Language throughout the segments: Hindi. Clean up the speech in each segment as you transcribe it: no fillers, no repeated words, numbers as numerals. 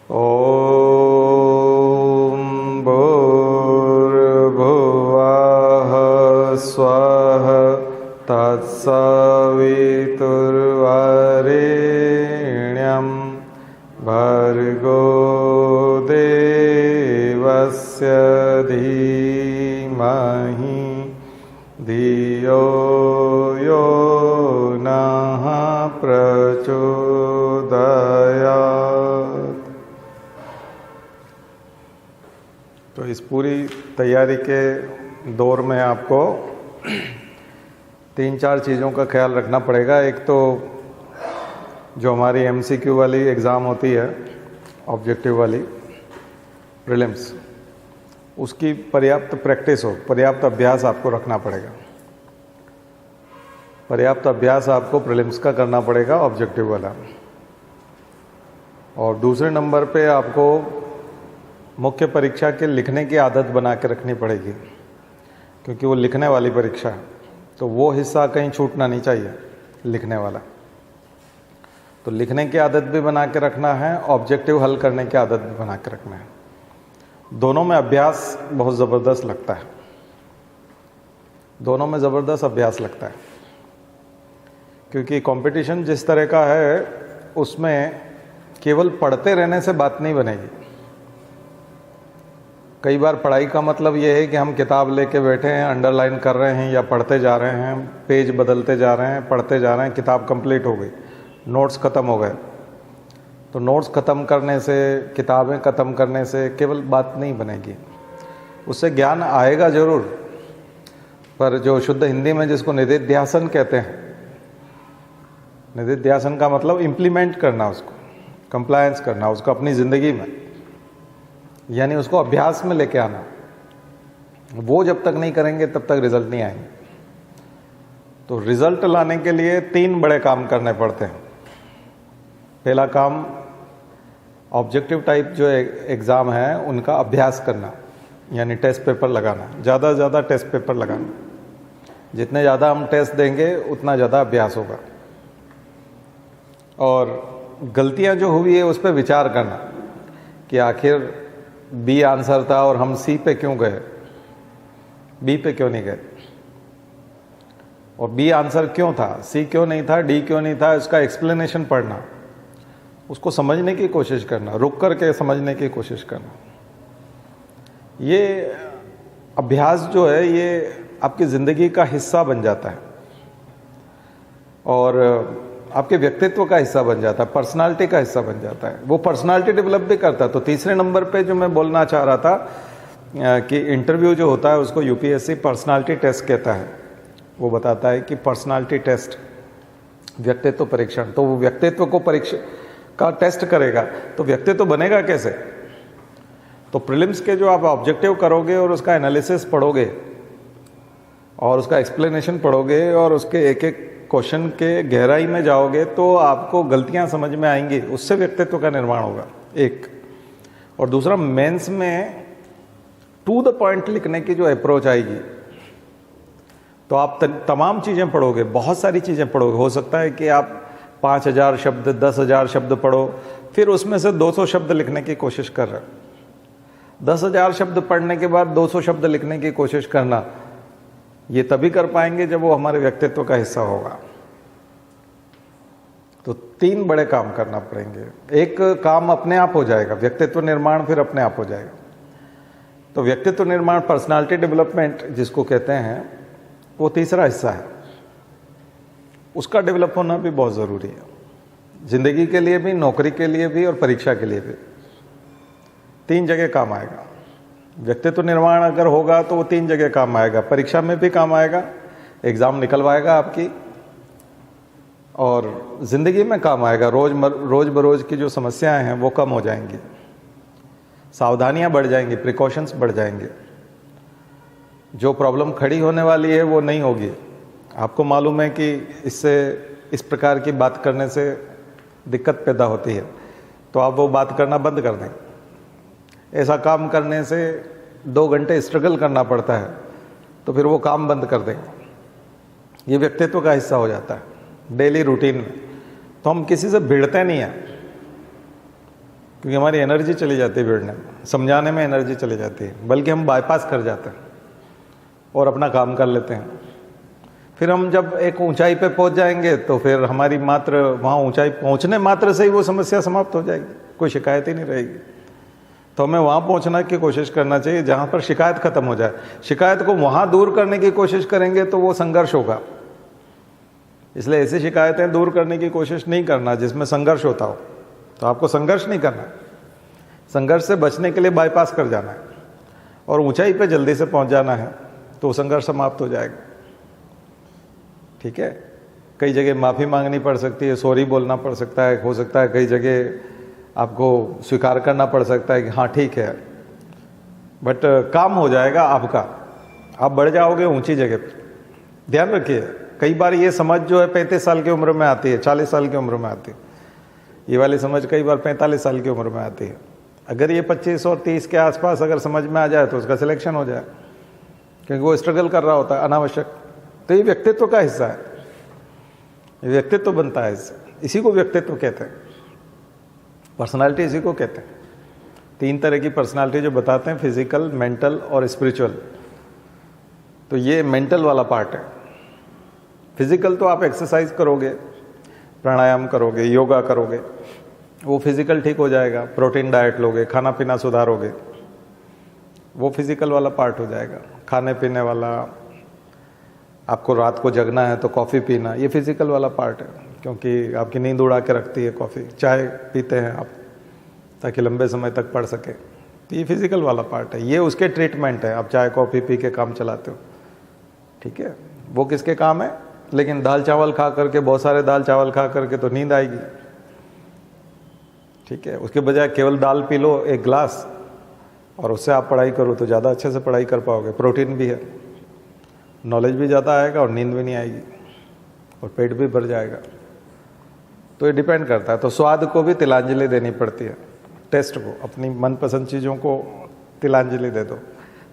ॐ भूर्भुवः स्वः तत्सवितुर्वरेण्यं भर्गो देवस्य धीमहि धियो यो नः प्रचोदयात्। तो इस पूरी तैयारी के दौर में आपको 3-4 चीज़ों का ख्याल रखना पड़ेगा। एक तो जो हमारी एमसीक्यू वाली एग्ज़ाम होती है, ऑब्जेक्टिव वाली प्रीलिम्स, उसकी पर्याप्त प्रैक्टिस हो, पर्याप्त अभ्यास आपको रखना पड़ेगा। पर्याप्त अभ्यास आपको प्रीलिम्स का करना पड़ेगा, ऑब्जेक्टिव वाला। और दूसरे नंबर पे आपको मुख्य परीक्षा के लिखने की आदत बना के रखनी पड़ेगी, क्योंकि वो लिखने वाली परीक्षा है, तो वो हिस्सा कहीं छूटना नहीं चाहिए, लिखने वाला। तो लिखने की आदत भी बना के रखना है, ऑब्जेक्टिव हल करने की आदत भी बना के रखना है। दोनों में अभ्यास बहुत ज़बरदस्त लगता है, दोनों में ज़बरदस्त अभ्यास लगता है, क्योंकि कंपटीशन जिस तरह का है उसमें केवल पढ़ते रहने से बात नहीं बनेगी। कई बार पढ़ाई का मतलब ये है कि हम किताब लेके बैठे हैं, अंडरलाइन कर रहे हैं या पढ़ते जा रहे हैं, पेज बदलते जा रहे हैं, पढ़ते जा रहे हैं, किताब कंप्लीट हो गई, नोट्स ख़त्म हो गए। तो नोट्स ख़त्म करने से, किताबें ख़त्म करने से केवल बात नहीं बनेगी, उससे ज्ञान आएगा ज़रूर, पर जो शुद्ध हिंदी में जिसको निधिध्यासन कहते हैं, निधिध्यासन का मतलब इम्प्लीमेंट करना, उसको कंप्लायंस करना, उसको अपनी ज़िंदगी में, यानी उसको अभ्यास में लेके आना। वो जब तक नहीं करेंगे तब तक रिजल्ट नहीं आएंगे। तो रिजल्ट लाने के लिए 3 बड़े काम करने पड़ते हैं। पहला काम, ऑब्जेक्टिव टाइप जो एग्ज़ाम है उनका अभ्यास करना, यानी टेस्ट पेपर लगाना, ज़्यादा से ज़्यादा टेस्ट पेपर लगाना। जितने ज़्यादा हम टेस्ट देंगे उतना ज़्यादा अभ्यास होगा। और गलतियां जो हुई है उस पर विचार करना कि आखिर बी आंसर था और हम सी पे क्यों गए, बी पे क्यों नहीं गए, और बी आंसर क्यों था, सी क्यों नहीं था, डी क्यों नहीं था, इसका एक्सप्लेनेशन पढ़ना, उसको समझने की कोशिश करना, रुक करके समझने की कोशिश करना। ये अभ्यास जो है ये आपकी ज़िंदगी का हिस्सा बन जाता है और आपके व्यक्तित्व का हिस्सा बन जाता है, पर्सनालिटी का हिस्सा बन जाता है। वो पर्सनालिटी डेवलप भी करता है। तो तीसरे नंबर पे जो मैं बोलना चाह रहा था कि इंटरव्यू जो होता है उसको यूपीएससी पर्सनालिटी टेस्ट कहता है। वो बताता है कि पर्सनालिटी टेस्ट, व्यक्तित्व परीक्षण। तो वो व्यक्तित्व को परीक्षा का टेस्ट करेगा, तो व्यक्तित्व बनेगा कैसे? तो प्रीलिम्स के जो आप ऑब्जेक्टिव करोगे और उसका एनालिसिस पढ़ोगे और उसका एक्सप्लेनेशन पढ़ोगे और उसके एक एक क्वेश्चन के गहराई में जाओगे तो आपको गलतियां समझ में आएंगी, उससे व्यक्तित्व का निर्माण होगा, एक। और दूसरा, मेंस में टू द पॉइंट लिखने की जो अप्रोच आएगी, तो आप तमाम चीज़ें पढ़ोगे, बहुत सारी चीज़ें पढ़ोगे। हो सकता है कि आप 5000 शब्द, 10,000 शब्द पढ़ो, फिर उसमें से 200 शब्द लिखने की कोशिश कर रहे हो। 10,000 शब्द पढ़ने के बाद 200 शब्द लिखने की कोशिश करना, ये तभी कर पाएंगे जब वो हमारे व्यक्तित्व का हिस्सा होगा। तो 3 बड़े काम करना पड़ेंगे। एक काम अपने आप हो जाएगा, व्यक्तित्व निर्माण फिर अपने आप हो जाएगा। तो व्यक्तित्व निर्माण, पर्सनालिटी डेवलपमेंट जिसको कहते हैं, वो तीसरा हिस्सा है। उसका डेवलप होना भी बहुत ज़रूरी है, जिंदगी के लिए भी, नौकरी के लिए भी और परीक्षा के लिए भी। 3 जगह काम आएगा। व्यक्तित्व निर्माण अगर होगा तो वो 3 जगह काम आएगा। परीक्षा में भी काम आएगा, एग्ज़ाम निकलवाएगा आपकी, और ज़िंदगी में काम आएगा। रोज़ बरोज़ की जो समस्याएं हैं वो कम हो जाएंगी, सावधानियां बढ़ जाएंगी, प्रिकॉशंस बढ़ जाएंगे। जो प्रॉब्लम खड़ी होने वाली है वो नहीं होगी। आपको मालूम है कि इससे, इस प्रकार की बात करने से दिक्कत पैदा होती है, तो आप वो बात करना बंद कर दें। ऐसा काम करने से 2 घंटे स्ट्रगल करना पड़ता है, तो फिर वो काम बंद कर दें। ये व्यक्तित्व का हिस्सा हो जाता है डेली रूटीन में। तो हम किसी से भिड़ते नहीं हैं, क्योंकि हमारी एनर्जी चली जाती है भिड़ने में, समझाने में एनर्जी चली जाती है, बल्कि हम बाईपास कर जाते हैं और अपना काम कर लेते हैं। फिर हम जब एक ऊंचाई पे पहुंच जाएंगे तो फिर हमारी मात्र वहाँ ऊंचाई पहुंचने मात्र से ही वो समस्या समाप्त हो जाएगी, कोई शिकायत ही नहीं रहेगी। तो हमें वहाँ पहुंचने की कोशिश करना चाहिए जहाँ पर शिकायत खत्म हो जाए। शिकायत को वहाँ दूर करने की कोशिश करेंगे तो वो संघर्ष होगा। इसलिए ऐसी शिकायतें दूर करने की कोशिश नहीं करना जिसमें संघर्ष होता हो। तो आपको संघर्ष नहीं करना, संघर्ष से बचने के लिए बाईपास कर जाना है और ऊंचाई पे जल्दी से पहुंच जाना है, तो संघर्ष समाप्त हो जाएगा। ठीक है, कई जगह माफ़ी मांगनी पड़ सकती है, सॉरी बोलना पड़ सकता है, हो सकता है कई जगह आपको स्वीकार करना पड़ सकता है कि हाँ ठीक है, बट काम हो जाएगा आपका, आप बढ़ जाओगे ऊंची जगह पर। ध्यान रखिए, कई बार ये समझ जो है 35 साल की उम्र में आती है, 40 साल की उम्र में आती है। ये वाली समझ कई बार 45 साल की उम्र में आती है। अगर ये 25 और 30 के आसपास अगर समझ में आ जाए तो उसका सिलेक्शन हो जाए, क्योंकि वो स्ट्रगल कर रहा होता है अनावश्यक। तो ये व्यक्तित्व का हिस्सा है, ये व्यक्तित्व बनता है इससे, इसी को व्यक्तित्व कहते हैं, पर्सनालिटी इसी को कहते हैं। 3 तरह की पर्सनालिटी जो बताते हैं, फिजिकल, मेंटल और स्पिरिचुअल। तो ये मेंटल वाला पार्ट है। फिजिकल तो आप एक्सरसाइज करोगे, प्राणायाम करोगे, योगा करोगे, वो फिजिकल ठीक हो जाएगा। प्रोटीन डाइट लोगे, खाना पीना सुधारोगे, वो फिजिकल वाला पार्ट हो जाएगा। खाने पीने वाला, आपको रात को जगना है तो कॉफ़ी पीना, ये फिजिकल वाला पार्ट है, क्योंकि आपकी नींद उड़ा के रखती है कॉफ़ी। चाय पीते हैं आप ताकि लंबे समय तक पढ़ सके, तो ये फिजिकल वाला पार्ट है। ये उसके ट्रीटमेंट है, आप चाय कॉफ़ी पी के काम चलाते हो, ठीक है, वो किसके काम है। लेकिन दाल चावल खा करके, बहुत सारे दाल चावल खा करके तो नींद आएगी, ठीक है। उसके बजाय केवल दाल पी लो 1 गिलास और उससे आप पढ़ाई करो तो ज़्यादा अच्छे से पढ़ाई कर पाओगे। प्रोटीन भी है, नॉलेज भी ज़्यादा आएगा और नींद भी नहीं आएगी और पेट भी भर जाएगा। तो ये डिपेंड करता है। तो स्वाद को भी तिलांजलि देनी पड़ती है, टेस्ट को, अपनी मनपसंद चीज़ों को तिलांजलि दे दो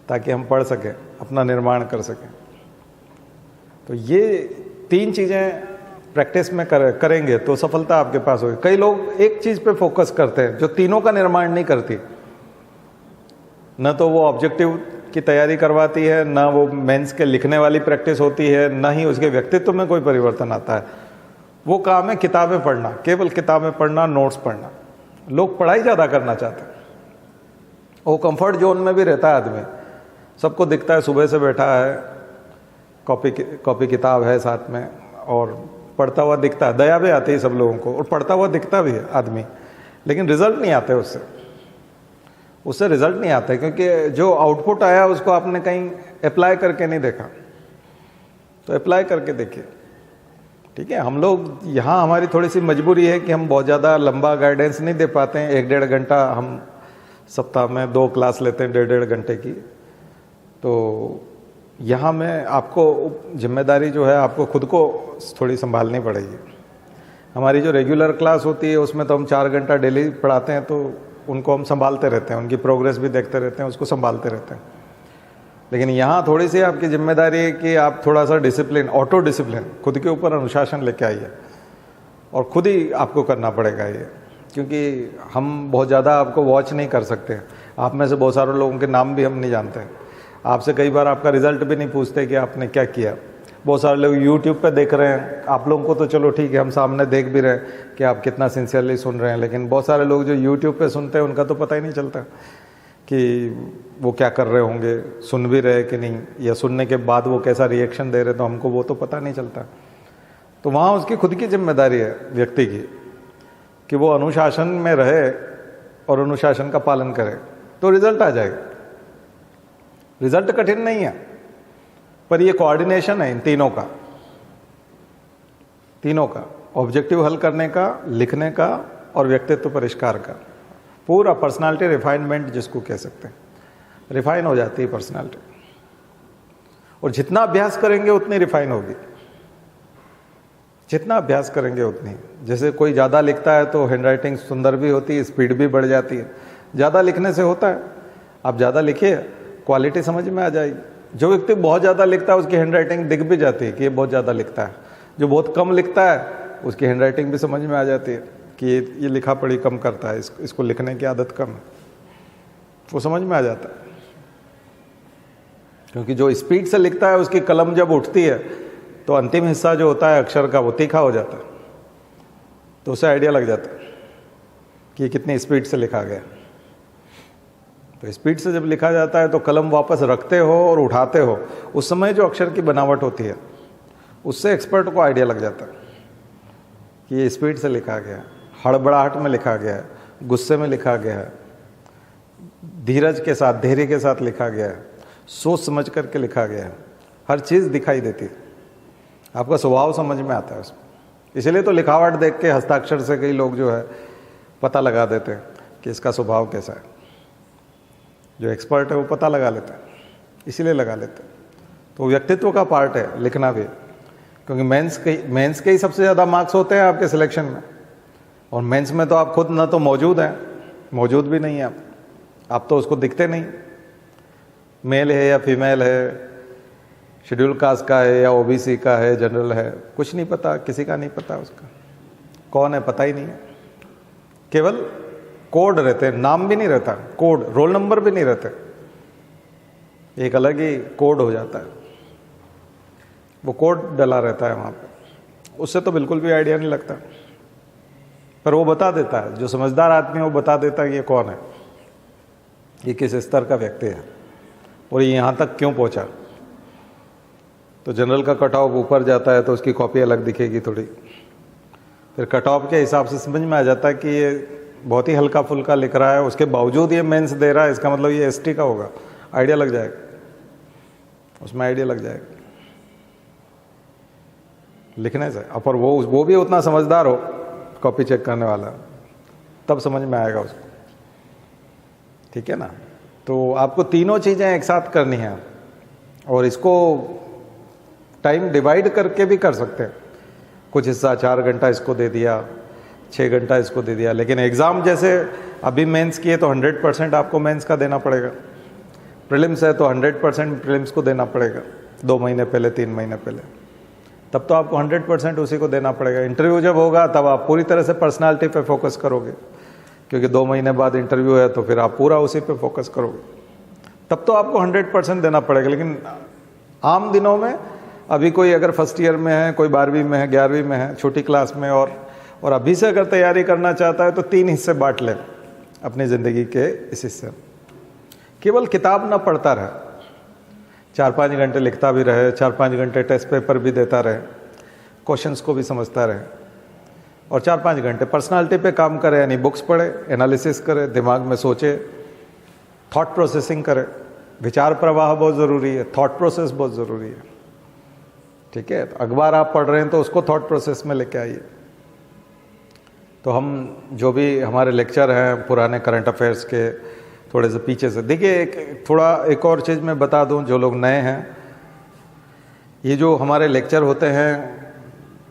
ताकि हम पढ़ सकें, अपना निर्माण कर सकें। तो ये 3 चीज़ें प्रैक्टिस में करेंगे तो सफलता आपके पास होगी। कई लोग एक चीज़ पे फोकस करते हैं जो तीनों का निर्माण नहीं करती, न तो वो ऑब्जेक्टिव की तैयारी करवाती है, ना वो मेंस के लिखने वाली प्रैक्टिस होती है, ना ही उसके व्यक्तित्व में कोई परिवर्तन आता है। वो काम है किताबें पढ़ना, केवल किताबें पढ़ना, नोट्स पढ़ना। लोग पढ़ाई ज़्यादा करना चाहते हैं, वो कंफर्ट जोन में भी रहता है आदमी। सबको दिखता है सुबह से बैठा है, कॉपी किताब है साथ में और पढ़ता हुआ दिखता है। दया भी आती है सब लोगों को और पढ़ता हुआ दिखता भी है आदमी, लेकिन रिजल्ट नहीं आते उससे रिजल्ट नहीं आता है, क्योंकि जो आउटपुट आया उसको आपने कहीं अप्लाई करके नहीं देखा। तो अप्लाई करके देखिए, ठीक है। हम लोग यहाँ, हमारी थोड़ी सी मजबूरी है कि हम बहुत ज़्यादा लंबा गाइडेंस नहीं दे पाते हैं। 1-1.5 घंटा हम सप्ताह में 2 क्लास लेते हैं 1.5 घंटे की। तो यहाँ में आपको जिम्मेदारी जो है आपको खुद को थोड़ी संभालनी पड़ेगी। हमारी जो रेगुलर क्लास होती है उसमें तो हम 4 घंटा डेली पढ़ाते हैं, तो उनको हम संभालते रहते हैं, उनकी प्रोग्रेस भी देखते रहते हैं, उसको संभालते रहते हैं। लेकिन यहाँ थोड़ी सी आपकी जिम्मेदारी है कि आप थोड़ा सा डिसिप्लिन, ऑटो डिसिप्लिन, खुद के ऊपर अनुशासन लेके आइए और खुद ही आपको करना पड़ेगा ये, क्योंकि हम बहुत ज़्यादा आपको वॉच नहीं कर सकते। आप में से बहुत सारे लोगों के नाम भी हम नहीं जानते, आपसे कई बार आपका रिजल्ट भी नहीं पूछते कि आपने क्या किया। बहुत सारे लोग YouTube पे देख रहे हैं, आप लोगों को तो चलो ठीक है, हम सामने देख भी रहे हैं कि आप कितना सिंसियरली सुन रहे हैं, लेकिन बहुत सारे लोग जो YouTube पे सुनते हैं उनका तो पता ही नहीं चलता कि वो क्या कर रहे होंगे, सुन भी रहे कि नहीं, या सुनने के बाद वो कैसा रिएक्शन दे रहे, तो हमको वो तो पता नहीं चलता। तो वहाँ उसकी खुद की जिम्मेदारी है व्यक्ति की कि वो अनुशासन में रहे और अनुशासन का पालन करे, तो रिजल्ट आ जाएगा। रिजल्ट कठिन नहीं है, पर ये कोऑर्डिनेशन है इन तीनों का, ऑब्जेक्टिव हल करने का, लिखने का और व्यक्तित्व परिष्कार का। पूरा पर्सनालिटी रिफाइनमेंट जिसको कह सकते हैं, रिफाइन हो जाती है पर्सनालिटी। और जितना अभ्यास करेंगे उतनी रिफाइन होगी, जितना अभ्यास करेंगे उतनी। जैसे कोई ज़्यादा लिखता है तो हैंडराइटिंग सुंदर भी होती है, स्पीड भी बढ़ जाती है। ज़्यादा लिखने से होता है, आप ज़्यादा लिखिए, क्वालिटी समझ में आ जाएगी। जो व्यक्ति बहुत ज़्यादा लिखता है उसकी हैंडराइटिंग दिख भी जाती है कि ये बहुत ज़्यादा लिखता है। जो बहुत कम लिखता है उसकी हैंडराइटिंग भी समझ में आ जाती है कि ये लिखा पढ़ी कम करता है, इसको लिखने की आदत कम है, वो समझ में आ जाता है। क्योंकि जो स्पीड से लिखता है उसकी कलम जब उठती है तो अंतिम हिस्सा जो होता है अक्षर का वो तीखा हो जाता है, तो उसे आइडिया लग जाता है कि कितनी स्पीड से लिखा गया। तो स्पीड से जब लिखा जाता है तो कलम वापस रखते हो और उठाते हो, उस समय जो अक्षर की बनावट होती है उससे एक्सपर्ट को आइडिया लग जाता है कि ये स्पीड से लिखा गया है, हड़बड़ाहट में लिखा गया है, गुस्से में लिखा गया है, धीरज के साथ, धैर्य के साथ लिखा गया है, सोच समझ करके लिखा गया है। हर चीज़ दिखाई देती है, आपका स्वभाव समझ में आता है उसमें। इसलिए तो लिखावट देख के हस्ताक्षर से कई लोग जो है पता लगा देते हैं कि इसका स्वभाव कैसा है। जो एक्सपर्ट है वो पता लगा लेते हैं, इसीलिए लगा लेते हैं। तो व्यक्तित्व का पार्ट है लिखना भी, क्योंकि मेंस के ही सबसे ज़्यादा मार्क्स होते हैं आपके सिलेक्शन में, और मेंस में तो आप खुद ना तो मौजूद हैं, मौजूद भी नहीं हैं आप तो उसको दिखते नहीं, मेल है या फीमेल है, शेड्यूल कास्ट का है या ओबीसी का है, जनरल है, कुछ नहीं पता, किसी का नहीं पता उसका कौन है, पता ही नहीं है। केवल कोड रहते हैं, नाम भी नहीं रहता, कोड, रोल नंबर भी नहीं रहते, एक अलग ही कोड हो जाता है, वो कोड डला रहता है वहाँ पे, उससे तो बिल्कुल भी आइडिया नहीं लगता। पर वो बता देता है, जो समझदार आदमी है वो बता देता है कि ये कौन है, ये किस स्तर का व्यक्ति है और ये यहाँ तक क्यों पहुँचा। तो जनरल का कट ऑफ ऊपर जाता है तो उसकी कॉपी अलग दिखेगी थोड़ी, फिर कट ऑफ के हिसाब से समझ में आ जाता है कि ये बहुत ही हल्का फुल्का लिख रहा है, उसके बावजूद ये मेंस दे रहा है, इसका मतलब ये एसटी का होगा, आइडिया लग जाएगा, उसमें आइडिया लग जाएगा लिखने से। और वो भी उतना समझदार हो, कॉपी चेक करने वाला, तब समझ में आएगा उसको, ठीक है ना। तो आपको तीनों चीज़ें एक साथ करनी है, और इसको टाइम डिवाइड करके भी कर सकते हैं। कुछ हिस्सा 4 घंटा इसको दे दिया, 6 घंटा इसको दे दिया, लेकिन एग्ज़ाम जैसे अभी मेंस किए तो 100% आपको मेंस का देना पड़ेगा, प्रीलिम्स है तो 100% प्रीलिम्स को देना पड़ेगा, 2 महीने पहले, 3 महीने पहले, तब तो आपको 100% उसी को देना पड़ेगा। इंटरव्यू जब होगा तब आप पूरी तरह से पर्सनालिटी पे फोकस करोगे, क्योंकि 2 महीने बाद इंटरव्यू है तो फिर आप पूरा उसी पे फोकस करोगे, तब तो आपको 100% देना पड़ेगा। लेकिन आम दिनों में अभी कोई अगर फर्स्ट ईयर में है, कोई 12वीं में है, 11वीं में है, छोटी क्लास में, और अभी से अगर तैयारी करना चाहता है तो 3 हिस्से बांट ले अपनी ज़िंदगी के इस हिस्से। केवल किताब ना पढ़ता रहे, 4-5 घंटे लिखता भी रहे, 4-5 घंटे टेस्ट पेपर भी देता रहे, क्वेश्चंस को भी समझता रहे, और 4-5 घंटे पर्सनालिटी पे काम करे, यानी बुक्स पढ़े, एनालिसिस करे, दिमाग में सोचे, थॉट प्रोसेसिंग करे। विचार प्रवाह बहुत ज़रूरी है, थॉट प्रोसेस बहुत ज़रूरी है, ठीक है। तो अखबार आप पढ़ रहे हैं तो उसको थॉट प्रोसेस में लेके आइए। तो हम जो भी हमारे लेक्चर हैं पुराने करंट अफेयर्स के, थोड़े से पीछे से देखिए, एक और चीज़ मैं बता दूं जो लोग नए हैं, ये जो हमारे लेक्चर होते हैं,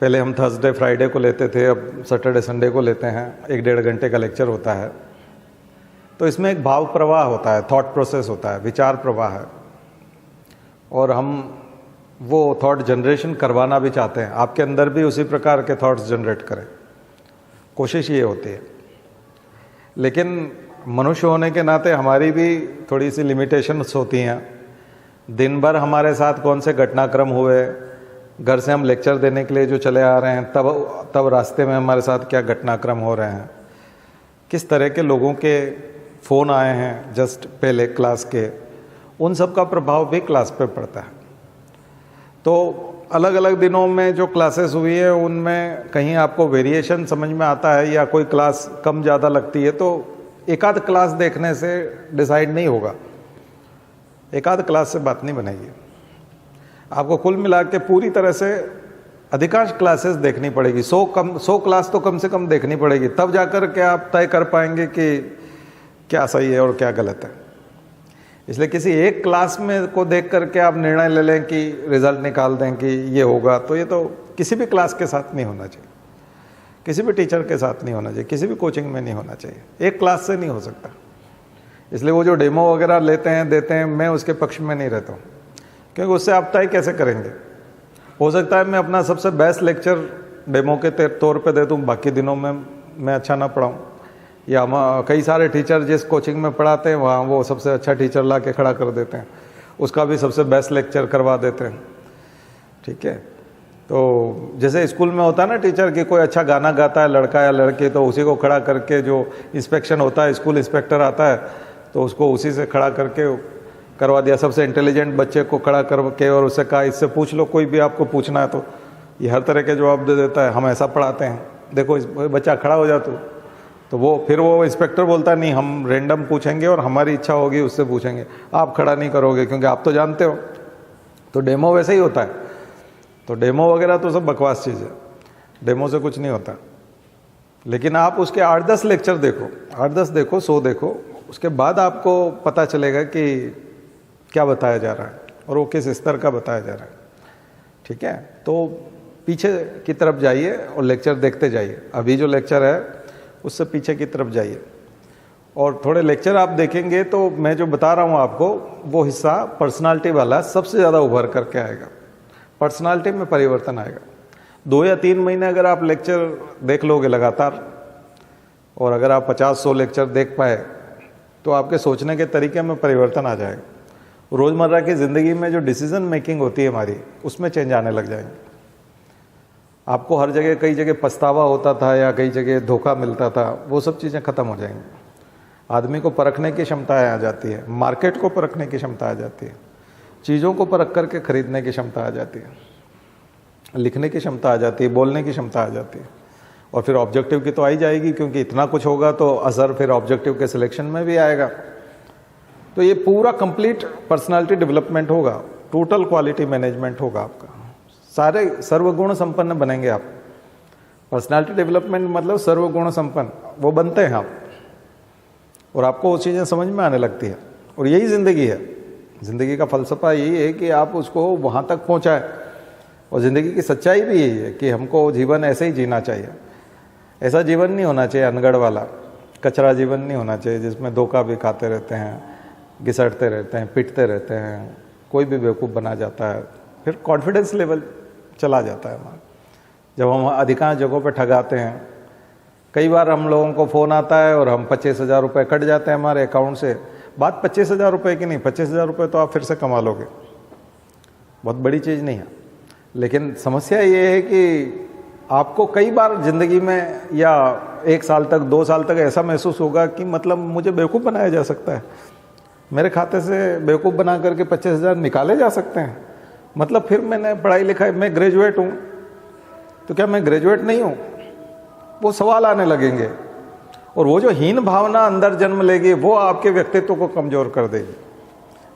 पहले हम थर्सडे फ्राइडे को लेते थे, अब सैटरडे संडे को लेते हैं, 1-1.5 घंटे का लेक्चर होता है। तो इसमें एक भाव प्रवाह होता है, थॉट प्रोसेस होता है, विचार प्रवाह है, और हम वो थॉट जनरेशन करवाना भी चाहते हैं, आपके अंदर भी उसी प्रकार के थॉट्स जनरेट करें, कोशिश ये होती है। लेकिन मनुष्य होने के नाते हमारी भी थोड़ी सी लिमिटेशंस होती हैं। दिन भर हमारे साथ कौन से घटनाक्रम हुए, घर से हम लेक्चर देने के लिए जो चले आ रहे हैं, तब रास्ते में हमारे साथ क्या घटनाक्रम हो रहे हैं, किस तरह के लोगों के फ़ोन आए हैं जस्ट पहले क्लास के, उन सब का प्रभाव भी क्लास पे पड़ता है। तो अलग अलग दिनों में जो क्लासेस हुई है उनमें कहीं आपको वेरिएशन समझ में आता है, या कोई क्लास कम ज़्यादा लगती है, तो एक आध क्लास देखने से डिसाइड नहीं होगा, एक आध क्लास से बात नहीं बनेगी। आपको कुल मिला के पूरी तरह से अधिकांश क्लासेस देखनी पड़ेगी, 100 क्लास तो कम से कम देखनी पड़ेगी, तब जाकर के आप तय कर पाएंगे कि क्या सही है और क्या गलत है। इसलिए किसी एक क्लास में को देख करके आप निर्णय ले लें कि रिजल्ट निकाल दें कि ये होगा, तो ये तो किसी भी क्लास के साथ नहीं होना चाहिए, किसी भी टीचर के साथ नहीं होना चाहिए, किसी भी कोचिंग में नहीं होना चाहिए, एक क्लास से नहीं हो सकता। इसलिए वो जो डेमो वगैरह लेते हैं देते हैं, मैं उसके पक्ष में नहीं रहता हूँ, क्योंकि उससे आप तय कैसे करेंगे। हो सकता है मैं अपना सबसे बेस्ट लेक्चर डेमो के तौर पे दे दूँ, बाकी दिनों में मैं अच्छा ना पढ़ाऊँ, या हम कई सारे टीचर जिस कोचिंग में पढ़ाते हैं वहाँ वो सबसे अच्छा टीचर ला के खड़ा कर देते हैं, उसका भी सबसे बेस्ट लेक्चर करवा देते हैं। ठीक है, तो जैसे स्कूल में होता है ना टीचर कि कोई अच्छा गाना गाता है लड़का या लड़की, तो उसी को खड़ा करके जो इंस्पेक्शन होता है, स्कूल इंस्पेक्टर आता है तो उसको उसी से खड़ा करके करवा दिया। सबसे इंटेलिजेंट बच्चे को खड़ा करके और उससे कहा इससे पूछ लो, कोई भी आपको पूछना है तो ये हर तरह के जवाब दे देता है। हम ऐसा पढ़ाते हैं, देखो इस बच्चा खड़ा हो जा तो वो फिर वो इंस्पेक्टर बोलता है नहीं हम रेंडम पूछेंगे और हमारी इच्छा होगी उससे पूछेंगे, आप खड़ा नहीं करोगे क्योंकि आप तो जानते हो। तो डेमो वैसे ही होता है। तो डेमो वगैरह तो सब बकवास चीज़ है, डेमो से कुछ नहीं होता। लेकिन आप उसके 8-10 लेक्चर देखो, 8-10 देखो, 100 देखो, उसके बाद आपको पता चलेगा कि क्या बताया जा रहा है और वो किस स्तर का बताया जा रहा है। ठीक है, तो पीछे की तरफ जाइए और लेक्चर देखते जाइए। अभी जो लेक्चर है उससे पीछे की तरफ जाइए और थोड़े लेक्चर आप देखेंगे तो मैं जो बता रहा हूँ आपको वो हिस्सा पर्सनालिटी वाला सबसे ज़्यादा उभर करके आएगा। पर्सनालिटी में परिवर्तन आएगा। 2 या 3 महीने अगर आप लेक्चर देख लोगे लगातार और अगर आप 50-100 लेक्चर देख पाए तो आपके सोचने के तरीके में परिवर्तन आ जाएगा। रोज़मर्रा की ज़िंदगी में जो डिसीज़न मेकिंग होती है हमारी, उसमें चेंज आने लग जाएंगे। आपको हर जगह कई जगह पछतावा होता था या कई जगह धोखा मिलता था, वो सब चीज़ें ख़त्म हो जाएंगी। आदमी को परखने की क्षमता आ जाती है, मार्केट को परखने की क्षमता आ जाती है, चीज़ों को परख करके खरीदने की क्षमता आ जाती है, लिखने की क्षमता आ जाती है, बोलने की क्षमता आ जाती है। और फिर ऑब्जेक्टिव की तो आई जाएगी, क्योंकि इतना कुछ होगा तो असर फिर ऑब्जेक्टिव के सिलेक्शन में भी आएगा। तो ये पूरा कंप्लीट पर्सनालिटी डेवलपमेंट होगा, टोटल क्वालिटी मैनेजमेंट होगा आपका, सारे सर्वगुण संपन्न बनेंगे आप। पर्सनालिटी डेवलपमेंट मतलब सर्वगुण संपन्न वो बनते हैं आप, और आपको वो चीज़ें समझ में आने लगती है। और यही ज़िंदगी है, ज़िंदगी का फलसफा यही है कि आप उसको वहाँ तक पहुँचाएं। और ज़िंदगी की सच्चाई भी यही है कि हमको जीवन ऐसे ही जीना चाहिए। ऐसा जीवन नहीं होना चाहिए अनगढ़ वाला, कचरा जीवन नहीं होना चाहिए जिसमें धोखा भी खाते रहते हैं, घिसटते रहते हैं, पिटते रहते हैं, कोई भी बेवकूफ़ बना जाता है, फिर कॉन्फिडेंस लेवल चला जाता है हमारा। जब हम अधिकांश जगहों पे ठगाते हैं, कई बार हम लोगों को फ़ोन आता है और हम 25,000 रुपये कट जाते हैं हमारे अकाउंट से। बात 25,000 रुपये की नहीं, 25,000 रुपये तो आप फिर से कमा लोगे, बहुत बड़ी चीज़ नहीं है। लेकिन समस्या ये है कि आपको कई बार ज़िंदगी में या 1 साल तक 2 साल तक ऐसा महसूस होगा कि मतलब मुझे बेवकूफ़ बनाया जा सकता है, मेरे खाते से बेवकूफ़ बना करके 25,000 निकाले जा सकते हैं। मतलब फिर मैंने पढ़ाई लिखाई, मैं ग्रेजुएट हूँ तो क्या मैं ग्रेजुएट नहीं हूँ? वो सवाल आने लगेंगे। और वो जो हीन भावना अंदर जन्म लेगी वो आपके व्यक्तित्व को कमज़ोर कर देगी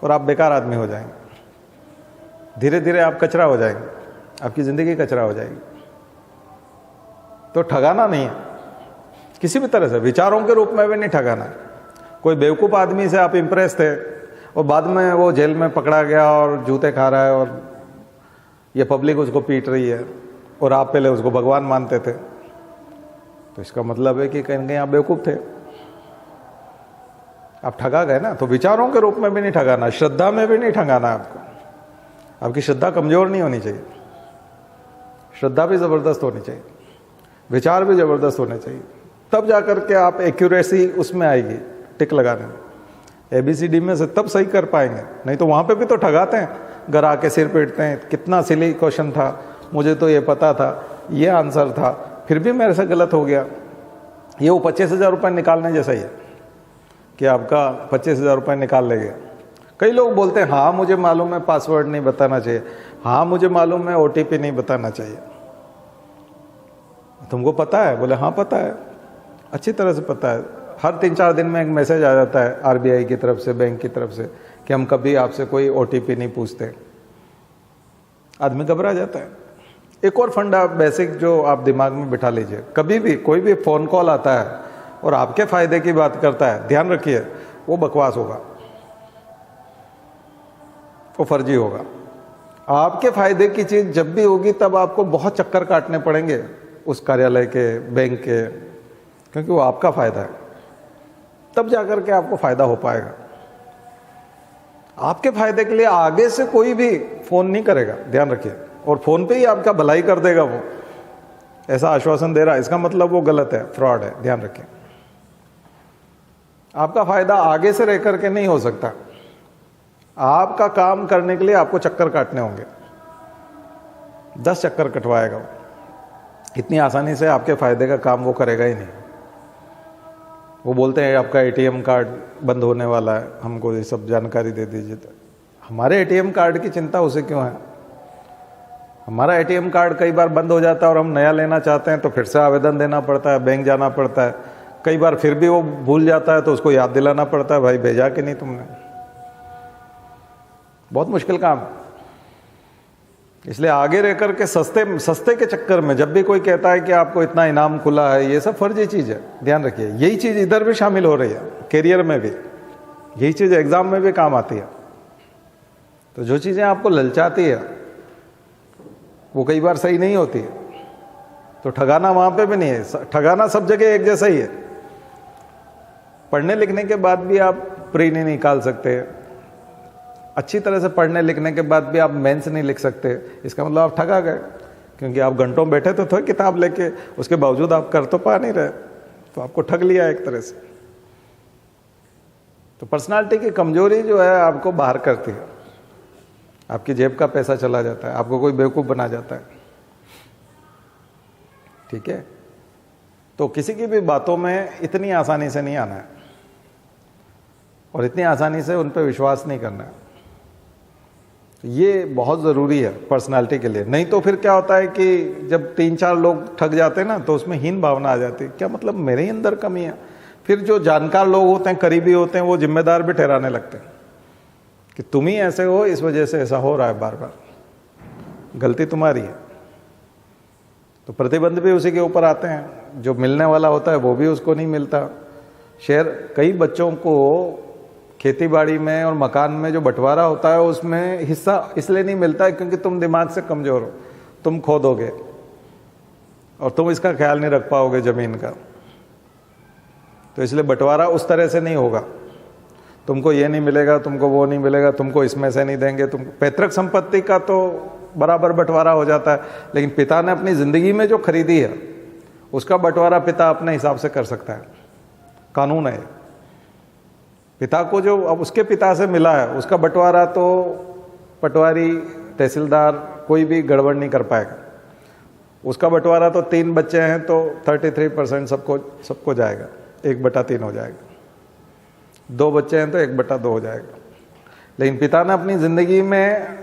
और आप बेकार आदमी हो जाएंगे। धीरे धीरे आप कचरा हो जाएंगे, आपकी ज़िंदगी कचरा हो जाएगी। तो ठगाना नहीं है किसी भी तरह से, विचारों के रूप में भी नहीं ठगाना। कोई बेवकूफ़ आदमी से आप इम्प्रेस थे और बाद में वो जेल में पकड़ा गया और जूते खा रहा है और ये पब्लिक उसको पीट रही है और आप पहले उसको भगवान मानते थे, तो इसका मतलब है कि कहीं ना कहीं आप बेवकूफ़ थे, आप ठगा गए ना। तो विचारों के रूप में भी नहीं ठगाना, श्रद्धा में भी नहीं ठगाना आपको। आपकी श्रद्धा कमज़ोर नहीं होनी चाहिए, श्रद्धा भी ज़बरदस्त होनी चाहिए, विचार भी ज़बरदस्त होने चाहिए, तब जा कर के आप एक्यूरेसी उसमें आएगी टिक लगाने में। ABCD में से तब सही कर पाएंगे, नहीं तो वहाँ पे भी तो ठगाते हैं, घर आके सिर पीटते हैं, कितना सिली क्वेश्चन था, मुझे तो ये पता था, ये आंसर था, फिर भी मेरे से गलत हो गया। ये वो 25,000 रुपये निकालने जैसा ही है कि आपका 25,000 रुपये निकाल ले गया। कई लोग बोलते हैं हाँ मुझे मालूम है पासवर्ड नहीं बताना चाहिए, हाँ मुझे मालूम है OTP नहीं बताना चाहिए। तुमको पता है? बोले हाँ पता है, अच्छी तरह से पता है। हर 3-4 दिन में एक मैसेज आ जाता है RBI की तरफ से, बैंक की तरफ से कि हम कभी आपसे कोई OTP नहीं पूछते। आदमी घबरा जाता है। एक और फंडा बेसिक जो आप दिमाग में बिठा लीजिए, कभी भी कोई भी फ़ोन कॉल आता है और आपके फ़ायदे की बात करता है, ध्यान रखिए वो बकवास होगा, वो फर्जी होगा। आपके फ़ायदे की चीज़ जब भी होगी तब आपको बहुत चक्कर काटने पड़ेंगे उस कार्यालय के, बैंक के, क्योंकि वो आपका फ़ायदा है, तब जाकर के आपको फ़ायदा हो पाएगा। आपके फ़ायदे के लिए आगे से कोई भी फ़ोन नहीं करेगा, ध्यान रखिए। और फ़ोन पे ही आपका भलाई कर देगा वो, ऐसा आश्वासन दे रहा है, इसका मतलब वो गलत है, फ्रॉड है, ध्यान रखें। आपका फायदा आगे से रह करके नहीं हो सकता, आपका काम करने के लिए आपको चक्कर काटने होंगे, 10 चक्कर कटवाएगा वो, इतनी आसानी से आपके फायदे का काम वो करेगा ही नहीं। वो बोलते हैं आपका एटीएम कार्ड बंद होने वाला है, हमको ये सब जानकारी दे दीजिए। तो हमारे एटीएम कार्ड की चिंता उसे क्यों है? हमारा एटीएम कार्ड कई बार बंद हो जाता है और हम नया लेना चाहते हैं तो फिर से आवेदन देना पड़ता है, बैंक जाना पड़ता है, कई बार फिर भी वो भूल जाता है तो उसको याद दिलाना पड़ता है, भाई भेजा कि नहीं तुमने। बहुत मुश्किल काम है। इसलिए आगे रह करके सस्ते के चक्कर में जब भी कोई कहता है कि आपको इतना इनाम खुला है, ये सब फर्जी चीज है, ध्यान रखिए। यही चीज इधर भी शामिल हो रही है, करियर में भी यही चीज एग्जाम में भी काम आती है। तो जो चीजें आपको ललचाती है वो कई बार सही नहीं होती है, तो ठगाना वहां पे भी नहीं है। ठगाना सब जगह एक जैसा ही है। पढ़ने लिखने के बाद भी आप प्री नहीं निकाल सकते, अच्छी तरह से पढ़ने लिखने के बाद भी आप मेंस नहीं लिख सकते, इसका मतलब आप ठगा गए, क्योंकि आप घंटों बैठे तो थे किताब लेके, उसके बावजूद आप कर तो पा नहीं रहे, तो आपको ठग लिया एक तरह से। तो पर्सनालिटी की कमजोरी जो है आपको बाहर करती है, आपकी जेब का पैसा चला जाता है, आपको कोई बेवकूफ बना जाता है, ठीक है। तो किसी की भी बातों में इतनी आसानी से नहीं आना है और इतनी आसानी से उन पर विश्वास नहीं करना है। ये बहुत ज़रूरी है पर्सनालिटी के लिए। नहीं तो फिर क्या होता है कि जब 3-4 लोग ठग जाते हैं ना, तो उसमें हीन भावना आ जाती है, क्या मतलब मेरे ही अंदर कमी है। फिर जो जानकार लोग होते हैं, करीबी होते हैं, वो जिम्मेदार भी ठहराने लगते हैं कि तुम ही ऐसे हो, इस वजह से ऐसा हो रहा है, बार बार गलती तुम्हारी है। तो प्रतिबंध भी उसी के ऊपर आते हैं, जो मिलने वाला होता है वो भी उसको नहीं मिलता। कई बच्चों को खेती बाड़ी में और मकान में जो बंटवारा होता है उसमें हिस्सा इसलिए नहीं मिलता है क्योंकि तुम दिमाग से कमजोर हो, तुम खो दोगे और तुम इसका ख्याल नहीं रख पाओगे जमीन का, तो इसलिए बंटवारा उस तरह से नहीं होगा। तुमको ये नहीं मिलेगा, तुमको वो नहीं मिलेगा, तुमको इसमें से नहीं देंगे। तुम पैतृक संपत्ति का तो बराबर बंटवारा हो जाता है, लेकिन पिता ने अपनी जिंदगी में जो खरीदी है उसका बंटवारा पिता अपने हिसाब से कर सकता है, कानून है। पिता को जो अब उसके पिता से मिला है उसका बंटवारा तो पटवारी, तहसीलदार कोई भी गड़बड़ नहीं कर पाएगा। उसका बंटवारा तो 3 बच्चे हैं तो 33% सबको जाएगा, 1/3 हो जाएगा। 2 बच्चे हैं तो 1/2 हो जाएगा। लेकिन पिता ने अपनी जिंदगी में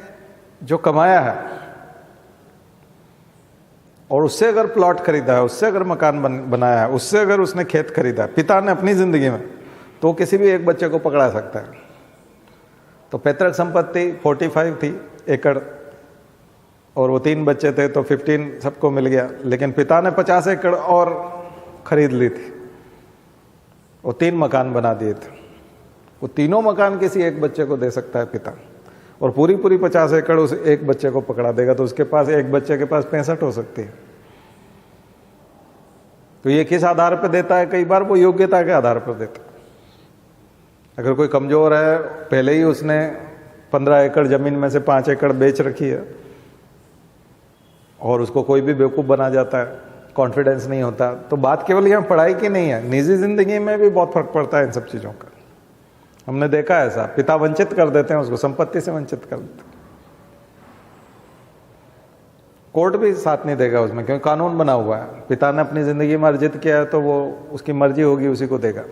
जो कमाया है और उससे अगर प्लॉट खरीदा है, उससे अगर मकान बनाया है, उससे अगर उसने खेत खरीदा है पिता ने अपनी जिंदगी में, तो किसी भी एक बच्चे को पकड़ा सकता है। तो पैतृक संपत्ति 45 थी एकड़ और वो 3 बच्चे थे तो 15 सबको मिल गया, लेकिन पिता ने 50 एकड़ और खरीद ली थी, वो 3 मकान बना दिए थे। वो तीनों मकान किसी एक बच्चे को दे सकता है पिता, और पूरी 50 एकड़ उस एक बच्चे को पकड़ा देगा, तो उसके पास, एक बच्चे के पास 65 हो सकती है। तो ये किस आधार पर देता है? कई बार वो योग्यता के आधार पर देता है। अगर कोई कमजोर है, पहले ही उसने 15 एकड़ जमीन में से 5 एकड़ बेच रखी है और उसको कोई भी बेवकूफ़ बना जाता है, कॉन्फिडेंस नहीं होता, तो बात केवल यहाँ पढ़ाई की नहीं है, निजी जिंदगी में भी बहुत फर्क पड़ता है इन सब चीज़ों का। हमने देखा है ऐसा, पिता वंचित कर देते हैं उसको, संपत्ति से वंचित कर देते हैं। कोर्ट भी साथ नहीं देगा उसमें, क्योंकि कानून बना हुआ है, पिता ने अपनी जिंदगी में अर्जित किया है तो वो उसकी मर्जी होगी, उसी को देगा।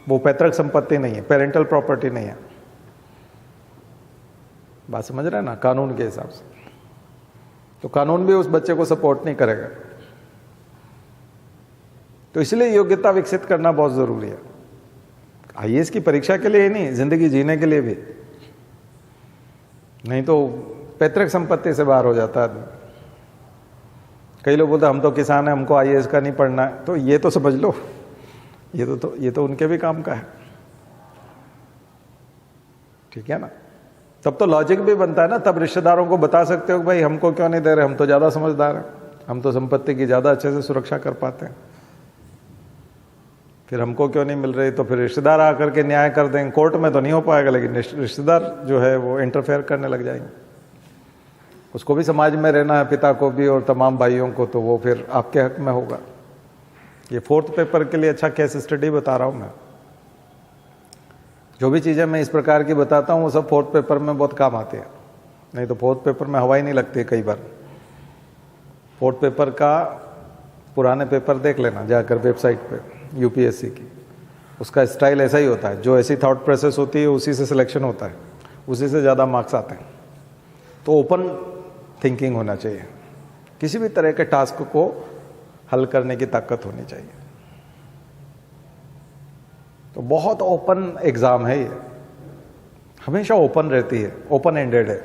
वो पैतृक संपत्ति नहीं है, पेरेंटल प्रॉपर्टी नहीं है। बात समझ रहे हैं ना, कानून के हिसाब से। तो कानून भी उस बच्चे को सपोर्ट नहीं करेगा। तो इसलिए योग्यता विकसित करना बहुत जरूरी है, आईएएस की परीक्षा के लिए ही नहीं, जिंदगी जीने के लिए भी। नहीं तो पैतृक संपत्ति से बाहर हो जाता है आदमी। कई लोग बोलते हैं हम तो किसान हैं, हमको आईएएस का नहीं पढ़ना है, तो ये तो समझ लो, ये तो उनके भी काम का है, ठीक है ना। तब तो लॉजिक भी बनता है ना, तब रिश्तेदारों को बता सकते हो कि भाई हमको क्यों नहीं दे रहे, हम तो ज्यादा समझदार हैं, हम तो संपत्ति की ज्यादा अच्छे से सुरक्षा कर पाते हैं, फिर हमको क्यों नहीं मिल रही। तो फिर रिश्तेदार आकर के न्याय कर देंगे, कोर्ट में तो नहीं हो पाएगा, लेकिन रिश्तेदार जो है वो इंटरफेयर करने लग जाएंगे। उसको भी समाज में रहना है, पिता को भी और तमाम भाइयों को, तो वो फिर आपके हक में होगा। ये 4th पेपर के लिए अच्छा केस स्टडी बता रहा हूँ मैं। जो भी चीज़ें मैं इस प्रकार की बताता हूँ वो सब 4th पेपर में बहुत काम आती है, नहीं तो 4th पेपर में हवा ही नहीं लगती है कई बार। 4th पेपर का पुराने पेपर देख लेना जाकर वेबसाइट पे यूपीएससी की, उसका स्टाइल ऐसा ही होता है। जो ऐसी थॉट प्रोसेस होती है उसी से सिलेक्शन होता है, उसी से ज़्यादा मार्क्स आते हैं। तो ओपन थिंकिंग होना चाहिए, किसी भी तरह के टास्क को हल करने की ताकत होनी चाहिए। तो बहुत ओपन एग्ज़ाम है ये, हमेशा ओपन रहती है, ओपन एंडेड है,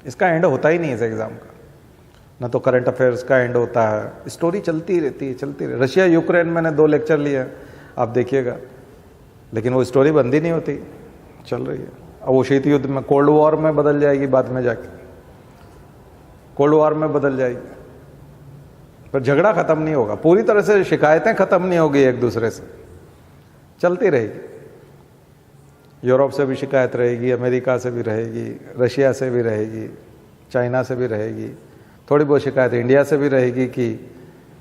इसका एंड होता ही नहीं है इस एग्ज़ाम का। ना तो करंट अफेयर्स का एंड होता है, स्टोरी चलती रहती है, चलती रहे। रशिया यूक्रेन मैंने 2 लेक्चर लिए हैं, आप देखिएगा, लेकिन वो स्टोरी बंद ही नहीं होती, चल रही है। अब वो शीत युद्ध में कोल्ड वॉर में बदल जाएगी, बाद में जाके कोल्ड वॉर में बदल जाएगी, पर झगड़ा खत्म नहीं होगा, पूरी तरह से शिकायतें खत्म नहीं होगी एक दूसरे से, चलती रहेगी। यूरोप से भी शिकायत रहेगी, अमेरिका से भी रहेगी, रशिया से भी रहेगी, चाइना से भी रहेगी, थोड़ी बहुत शिकायत इंडिया से भी रहेगी। कि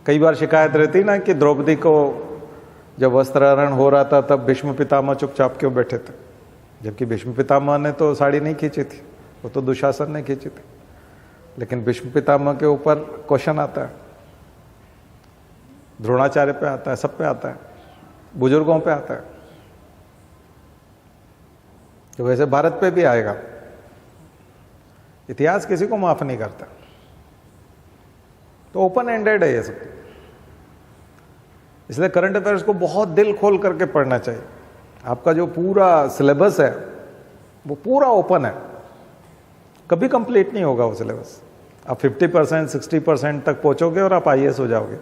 कई बार शिकायत रहती ना कि द्रौपदी को जब वस्त्राहरण हो रहा था तब भीष्म पितामह चुपचाप क्यों बैठे थे, जबकि भीष्म पितामह ने तो साड़ी नहीं खींची थी, वो तो दुशासन ने खींची थी। लेकिन भीष्म पितामह के ऊपर क्वेश्चन आता है, द्रोणाचार्य पे आता है, सब पे आता है, बुजुर्गों पे आता है, तो वैसे भारत पे भी आएगा। इतिहास किसी को माफ नहीं करता, तो ओपन एंडेड है ये सब। इसलिए करंट अफेयर्स को बहुत दिल खोल करके पढ़ना चाहिए। आपका जो पूरा सिलेबस है वो पूरा ओपन है, कभी कंप्लीट नहीं होगा वो सिलेबस। आप 50% 60% तक पहुंचोगे और आप IAS हो जाओगे,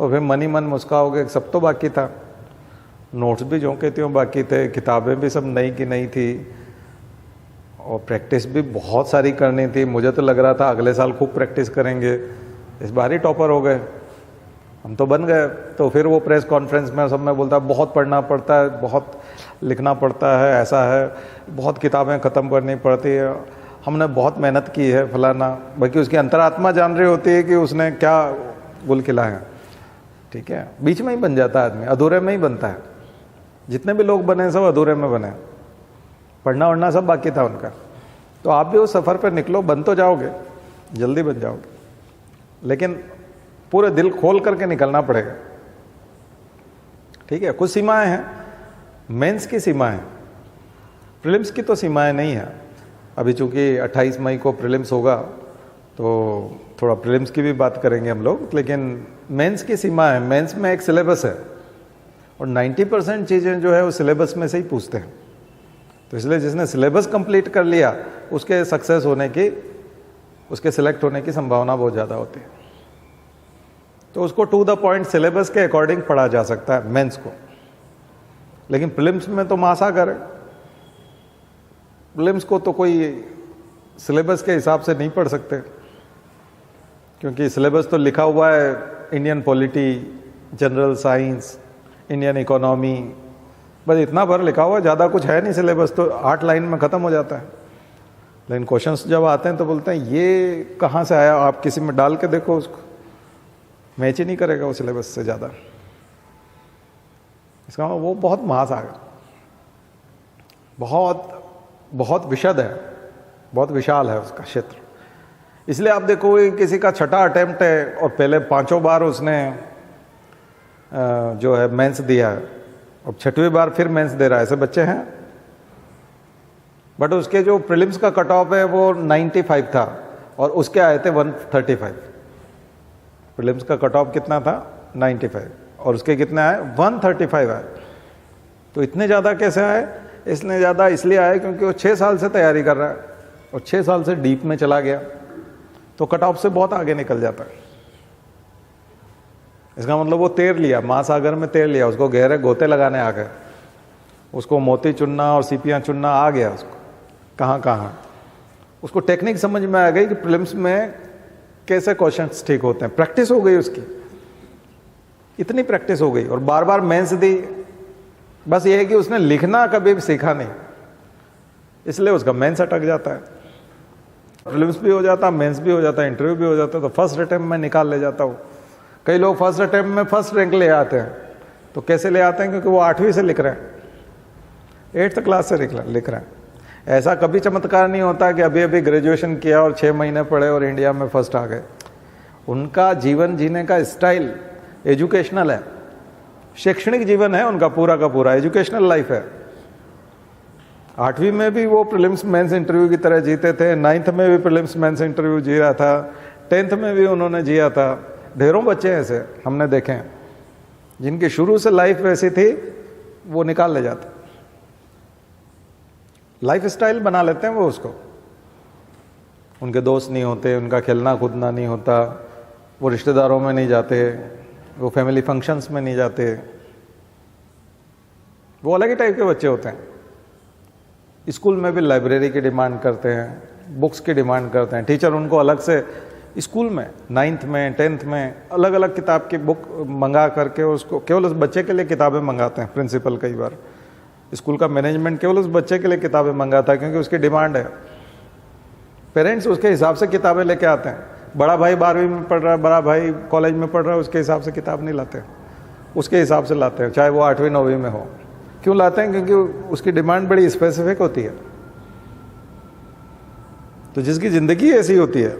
और फिर मन ही मन मुस्काओगे, सब तो बाकी था, नोट्स भी जो के त्यों बाकी थे, किताबें भी सब नई की नई थी, और प्रैक्टिस भी बहुत सारी करनी थी। मुझे तो लग रहा था अगले साल खूब प्रैक्टिस करेंगे, इस बार ही टॉपर हो गए, हम तो बन गए। तो फिर वो प्रेस कॉन्फ्रेंस में सब में बोलता है बहुत पढ़ना पड़ता है, बहुत लिखना पड़ता है, ऐसा है, बहुत किताबें ख़त्म करनी पड़ती है, हमने बहुत मेहनत की है, फलाना। बाकी उसकी अंतरात्मा जान रही होती है कि उसने क्या गुल खिलाया है, ठीक है। बीच में ही बन जाता है आदमी, अधूरे में ही बनता है। जितने भी लोग बने सब अधूरे में बने, पढ़ना वढ़ना सब बाकी था उनका। तो आप भी उस सफ़र पर निकलो, बन तो जाओगे, जल्दी बन जाओगे, लेकिन पूरे दिल खोल करके निकलना पड़ेगा, ठीक है। कुछ सीमाएं हैं, मेंस की सीमाएं, प्रीलिम्स की तो सीमाएं नहीं है। अभी चूंकि 28 मई को प्रीलिम्स होगा तो थोड़ा प्रीलिम्स की भी बात करेंगे हम लोग, लेकिन मेंस की सीमा है। मेंस में एक सिलेबस है और 90% चीज़ें जो है वो सिलेबस में से ही पूछते हैं। तो इसलिए जिसने सिलेबस कंप्लीट कर लिया उसके सक्सेस होने की, उसके सिलेक्ट होने की संभावना बहुत ज़्यादा होती है। तो उसको टू द पॉइंट सिलेबस के अकॉर्डिंग पढ़ा जा सकता है मेंस को। लेकिन प्रीलिम्स में तो महासागर है, प्रीलिम्स को तो कोई सिलेबस के हिसाब से नहीं पढ़ सकते, क्योंकि सिलेबस तो लिखा हुआ है Indian polity, general science, Indian economy, बस इतना भर लिखा हुआ है, ज़्यादा कुछ है नहीं। सिलेबस तो 8 लाइन में ख़त्म हो जाता है। लेकिन क्वेश्चंस जब आते हैं तो बोलते हैं ये कहाँ से आया, आप किसी में डाल के देखो, उसको मैच ही नहीं करेगा वो सिलेबस से ज़्यादा। इसका मतलब वो बहुत महासागर, बहुत बहुत विशद है, बहुत विशाल है उसका क्षेत्र। इसलिए आप देखो किसी का 6ठा अटेम्प्ट है और पहले 5 बार उसने जो है मेंस दिया है, अब 6वीं बार फिर मेंस दे रहा है, ऐसे बच्चे हैं। बट उसके जो प्रीलिम्स का कट ऑफ है वो 95 था और उसके आए थे 135। प्रीलिम्स का कट ऑफ कितना था? 95, और उसके कितने आए? 135 आए। तो इतने ज़्यादा कैसे आए? इसने ज़्यादा इसलिए आए क्योंकि वो 6 साल से तैयारी कर रहा है और 6 साल से डीप में चला गया, तो कट ऑफ से बहुत आगे निकल जाता है। इसका मतलब वो तैर लिया, महासागर में तैर लिया, उसको गहरे गोते लगाने आ गए, उसको मोती चुनना और सीपियाँ चुनना आ गया, उसको कहाँ कहाँ उसको टेक्निक समझ में आ गई कि प्रीलिम्स में कैसे क्वेश्चंस ठीक होते हैं। प्रैक्टिस हो गई उसकी, इतनी प्रैक्टिस हो गई, और बार बार मेंस दी। बस ये है कि उसने लिखना कभी भी सीखा नहीं, इसलिए उसका मेंस अटक जाता है। प्रीलिम्स भी हो जाता, मेंस भी हो जाता, इंटरव्यू भी हो जाता, तो फर्स्ट अटेम्प्ट में निकाल ले जाता हूँ। कई लोग फर्स्ट अटेम्प्ट में फर्स्ट रैंक ले आते हैं। तो कैसे ले आते हैं? क्योंकि वो 8वीं से लिख रहे हैं, 8th क्लास से लिख रहे हैं। ऐसा कभी चमत्कार नहीं होता कि अभी अभी ग्रेजुएशन किया और 6 महीने पढ़े और इंडिया में फर्स्ट आ गए। उनका जीवन जीने का स्टाइल एजुकेशनल है, शैक्षणिक जीवन है उनका, पूरा का पूरा एजुकेशनल लाइफ है। 8वीं में भी वो प्रीलिम्स मेंस इंटरव्यू की तरह जीते थे, 9th में भी प्रीलिम्स मेंस इंटरव्यू जी रहा था, 10th में भी उन्होंने जिया था। ढेरों बच्चे ऐसे हमने देखे हैं जिनकी शुरू से लाइफ वैसी थी, वो निकाल ले जाते, लाइफ स्टाइल बना लेते हैं वो उसको। उनके दोस्त नहीं होते, उनका खेलना कूदना नहीं होता, वो रिश्तेदारों में नहीं जाते, वो फैमिली फंक्शंस में नहीं जाते, वो अलग ही टाइप के बच्चे होते हैं। स्कूल में भी लाइब्रेरी की डिमांड करते हैं, बुक्स की डिमांड करते हैं। टीचर उनको अलग से स्कूल में 9th में 10th में अलग अलग किताब की बुक मंगा करके उसको, केवल उस बच्चे के लिए किताबें मंगाते हैं। प्रिंसिपल कई बार, स्कूल का मैनेजमेंट केवल उस बच्चे के लिए किताबें मंगाता है क्योंकि उसकी डिमांड है। पेरेंट्स उसके हिसाब से किताबें लेके आते हैं। बड़ा भाई 12वीं में पढ़ रहा है, बड़ा भाई कॉलेज में पढ़ रहा है, उसके हिसाब से किताब नहीं लाते, उसके हिसाब से लाते हैं, चाहे वो 8वीं 9वीं में हो। क्यों लाते हैं? क्योंकि उसकी डिमांड बड़ी स्पेसिफिक होती है। तो जिसकी ज़िंदगी ऐसी होती है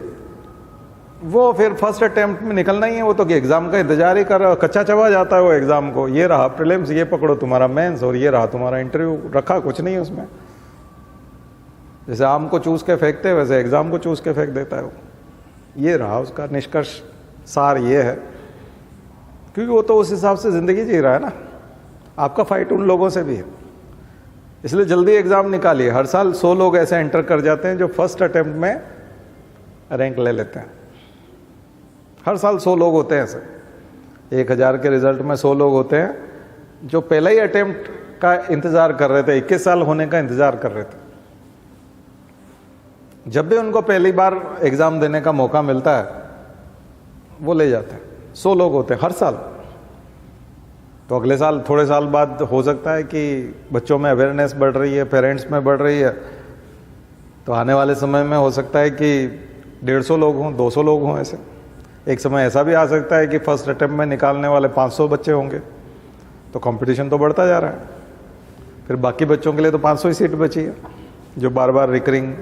वो फिर फर्स्ट अटेम्प्ट में निकलना ही है। वो तो कि एग्ज़ाम का इंतजार ही कर रहा है, कच्चा चबा जाता है वो एग्ज़ाम को। ये रहा प्रीलिम्स, ये पकड़ो तुम्हारा मेंस, और ये रहा तुम्हारा इंटरव्यू। रखा कुछ नहीं है उसमें। जैसे आम को चूस के फेंकते हैं वैसे एग्ज़ाम को चूस के फेंक देता है वो। ये रहा उसका निष्कर्ष, सार ये है। क्योंकि वो तो उस हिसाब से ज़िंदगी जी रहा है ना। आपका फाइट उन लोगों से भी है, इसलिए जल्दी एग्ज़ाम निकालिए। हर साल 100 लोग ऐसे एंटर कर जाते हैं जो फर्स्ट अटेम्प्ट में रैंक ले लेते हैं। हर साल 100 लोग होते हैं ऐसे। 1000 के रिजल्ट में 100 लोग होते हैं जो पहला ही अटेम्प्ट का इंतज़ार कर रहे थे, 21 साल होने का इंतज़ार कर रहे थे। जब भी उनको पहली बार एग्ज़ाम देने का मौका मिलता है वो ले जाते हैं। 100 लोग होते हैं हर साल। तो अगले साल, थोड़े साल बाद हो सकता है कि बच्चों में अवेयरनेस बढ़ रही है, पेरेंट्स में बढ़ रही है, तो आने वाले समय में हो सकता है कि 150 लोग हों, 200 लोग हों। ऐसे एक समय ऐसा भी आ सकता है कि फर्स्ट अटेम्प्ट में निकालने वाले 500 बच्चे होंगे। तो कंपटीशन तो बढ़ता जा रहा है। फिर बाकी बच्चों के लिए तो 500 ही सीट बची है जो बार बार रिकरिंग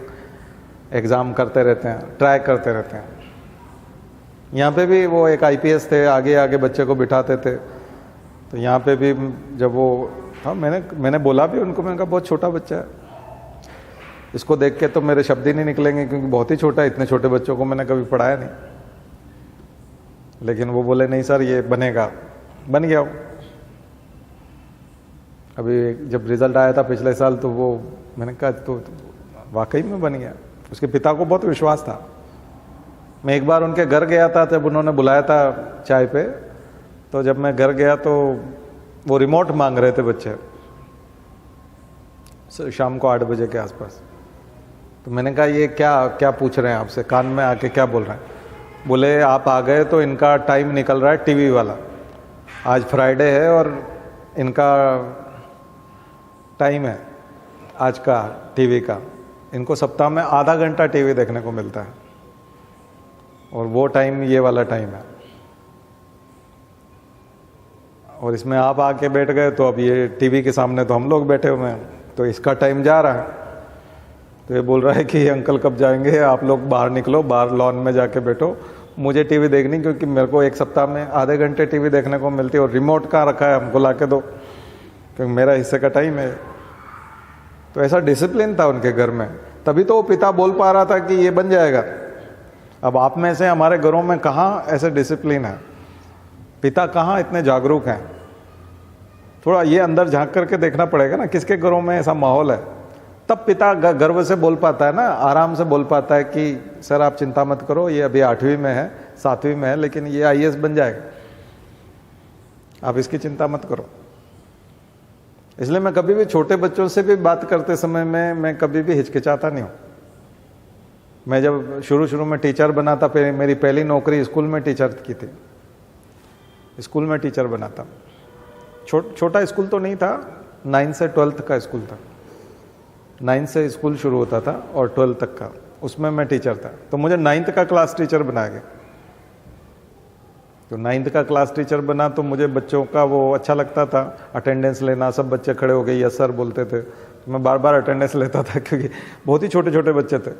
एग्ज़ाम करते रहते हैं, ट्राई करते रहते हैं। यहाँ पे भी वो एक IPS थे, आगे आगे बच्चे को बिठाते थे। तो यहाँ पे भी जब वो, हाँ, मैंने बोला भी उनको, मैंने कहा बहुत छोटा बच्चा है, इसको देख के तो मेरे शब्द ही नहीं निकलेंगे क्योंकि बहुत ही छोटा है। इतने छोटे बच्चों को मैंने कभी पढ़ाया नहीं। लेकिन वो बोले नहीं सर ये बनेगा। बन गया वो। अभी जब रिजल्ट आया था पिछले साल तो वो, मैंने कहा तो वाकई में बन गया। उसके पिता को बहुत विश्वास था। मैं एक बार उनके घर गया था, जब उन्होंने बुलाया था चाय पे, तो जब मैं घर गया तो वो रिमोट मांग रहे थे बच्चे, शाम को 8 बजे के आसपास। तो मैंने कहा ये क्या क्या पूछ रहे हैं आपसे, कान में आके क्या बोल रहे हैं? बोले आप आ गए तो इनका टाइम निकल रहा है टीवी वाला। आज फ्राइडे है और इनका टाइम है आज का टीवी का। इनको सप्ताह में आधा घंटा टीवी देखने को मिलता है और वो टाइम ये वाला टाइम है। और इसमें आप आके बैठ गए तो अब ये टीवी के सामने तो हम लोग बैठे हुए हैं, तो इसका टाइम जा रहा है। तो ये बोल रहा है कि अंकल कब जाएंगे, आप लोग बाहर निकलो, बाहर लॉन में जाके बैठो, मुझे टीवी देखनी, क्योंकि मेरे को एक सप्ताह में आधे घंटे टीवी देखने को मिलती है और रिमोट कहाँ रखा है, हमको ला के दो क्योंकि मेरा हिस्से का टाइम है। तो ऐसा डिसिप्लिन था उनके घर में, तभी तो वो पिता बोल पा रहा था कि ये बन जाएगा। अब आप में से हमारे घरों में कहाँ ऐसे डिसिप्लिन है, पिता कहाँ इतने जागरूक हैं। थोड़ा ये अंदर झांक करके देखना पड़ेगा ना, किसके घरों में ऐसा माहौल है, तब पिता गर्व से बोल पाता है ना, आराम से बोल पाता है कि सर आप चिंता मत करो, ये अभी 8वीं में है, 7वीं में है, लेकिन ये IAS बन जाएगा, आप इसकी चिंता मत करो। इसलिए मैं कभी भी छोटे बच्चों से भी बात करते समय में मैं कभी भी हिचकिचाता नहीं हूँ। मैं जब शुरू में टीचर बना था, मेरी पहली नौकरी स्कूल में टीचर की थी, स्कूल में टीचर बना था। छोटा स्कूल तो नहीं था, 9 से 12th का स्कूल था। 9 से स्कूल शुरू होता था और 12 तक का। उसमें मैं टीचर था, तो मुझे 9th का क्लास टीचर बनाया गया। तो 9th का क्लास टीचर बना तो मुझे बच्चों का वो अच्छा लगता था, अटेंडेंस लेना, सब बच्चे खड़े हो गए यस सर बोलते थे, तो मैं बार बार अटेंडेंस लेता था क्योंकि बहुत ही छोटे छोटे बच्चे थे।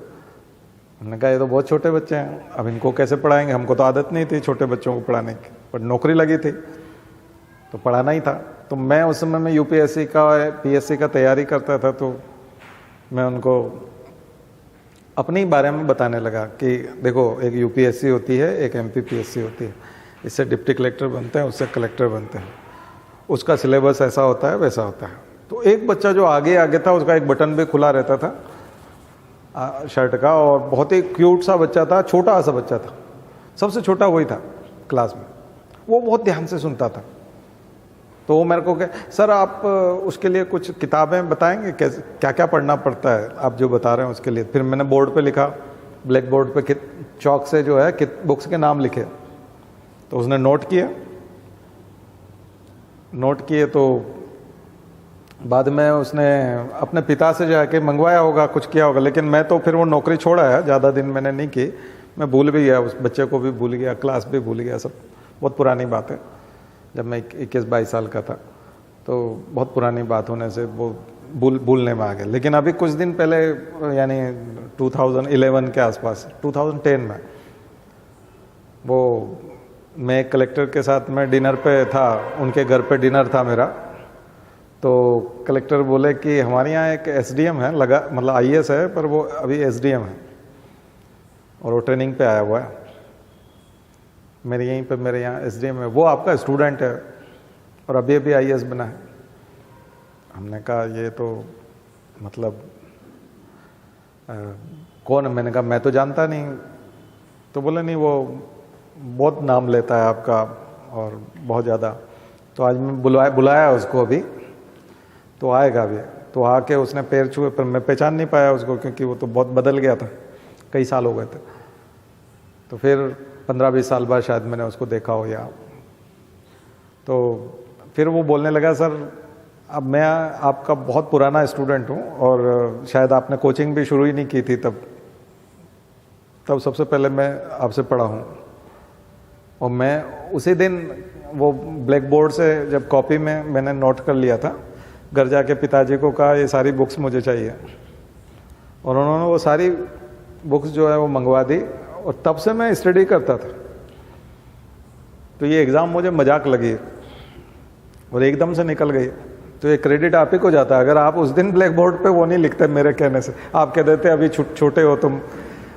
हमने कहा ये तो बहुत छोटे बच्चे हैं, अब इनको कैसे पढ़ाएंगे, हमको तो आदत नहीं थी छोटे बच्चों को पढ़ाने की, पर नौकरी लगी थी तो पढ़ाना ही था। तो मैं उस समय में यूपीएससी का पीएससी का तैयारी करता था, तो मैं उनको अपने ही बारे में बताने लगा कि देखो एक यूपीएससी होती है, एक एमपीपीएससी होती है, इससे डिप्टी कलेक्टर बनते हैं, उससे कलेक्टर बनते हैं, उसका सिलेबस ऐसा होता है वैसा होता है। तो एक बच्चा जो आगे आगे था उसका एक बटन भी खुला रहता था शर्ट का, और बहुत ही क्यूट सा बच्चा था, छोटा सा बच्चा था, सबसे छोटा वही था क्लास में, वो बहुत ध्यान से सुनता था। तो वो मेरे को कहे सर आप उसके लिए कुछ किताबें बताएंगे, कैसे क्या क्या पढ़ना पड़ता है आप जो बता रहे हैं उसके लिए। फिर मैंने बोर्ड पे लिखा, ब्लैक बोर्ड पे चौक से जो है बुक्स के नाम लिखे, तो उसने नोट किए तो बाद में उसने अपने पिता से जाके मंगवाया होगा, कुछ किया होगा, लेकिन मैं तो फिर वो नौकरी छोड़ा है, ज़्यादा दिन मैंने नहीं की, मैं भूल भी गया, उस बच्चे को भी भूल गया, क्लास भी भूल गया, सब बहुत पुरानी बात है, जब मैं 21-22 साल का था, तो बहुत पुरानी बात होने से वो भूलने में आ गया। लेकिन अभी कुछ दिन पहले यानी 2011 के आसपास, 2010 में वो मैं एक कलेक्टर के साथ मैं डिनर पे था, उनके घर पे डिनर था मेरा, तो कलेक्टर बोले कि हमारे यहाँ एक एसडीएम है, मतलब आईएएस है पर वो अभी एसडीएम है और वो ट्रेनिंग पे आया हुआ है, मेरे यहाँ एसडीएम है, वो आपका स्टूडेंट है और अभी अभी आईएएस बना है। हमने कहा ये तो मतलब कौन है, मैंने कहा मैं तो जानता नहीं, तो बोले नहीं वो बहुत नाम लेता है आपका और बहुत ज़्यादा। तो आज मैं बुलाया उसको अभी, तो आएगा अभी, तो आके उसने पैर छुए, पर मैं पहचान नहीं पाया उसको क्योंकि वो तो बहुत बदल गया था, कई साल हो गए थे। तो फिर 15-20 साल बाद शायद मैंने उसको देखा हो, या तो फिर वो बोलने लगा सर अब मैं आपका बहुत पुराना स्टूडेंट हूँ और शायद आपने कोचिंग भी शुरू ही नहीं की थी तब सबसे पहले मैं आपसे पढ़ा हूँ। और मैं उसी दिन वो ब्लैक बोर्ड से जब कॉपी में मैंने नोट कर लिया था, घर जाके पिताजी को कहा ये सारी बुक्स मुझे चाहिए, और उन्होंने वो सारी बुक्स जो है वो मंगवा दी, और तब से मैं स्टडी करता था। तो ये एग्ज़ाम मुझे मजाक लगी और एकदम से निकल गई, तो ये क्रेडिट आप ही को जाता है। अगर आप उस दिन ब्लैक बोर्ड पे वो नहीं लिखते मेरे कहने से, आप कह देते अभी छोटे हो तुम,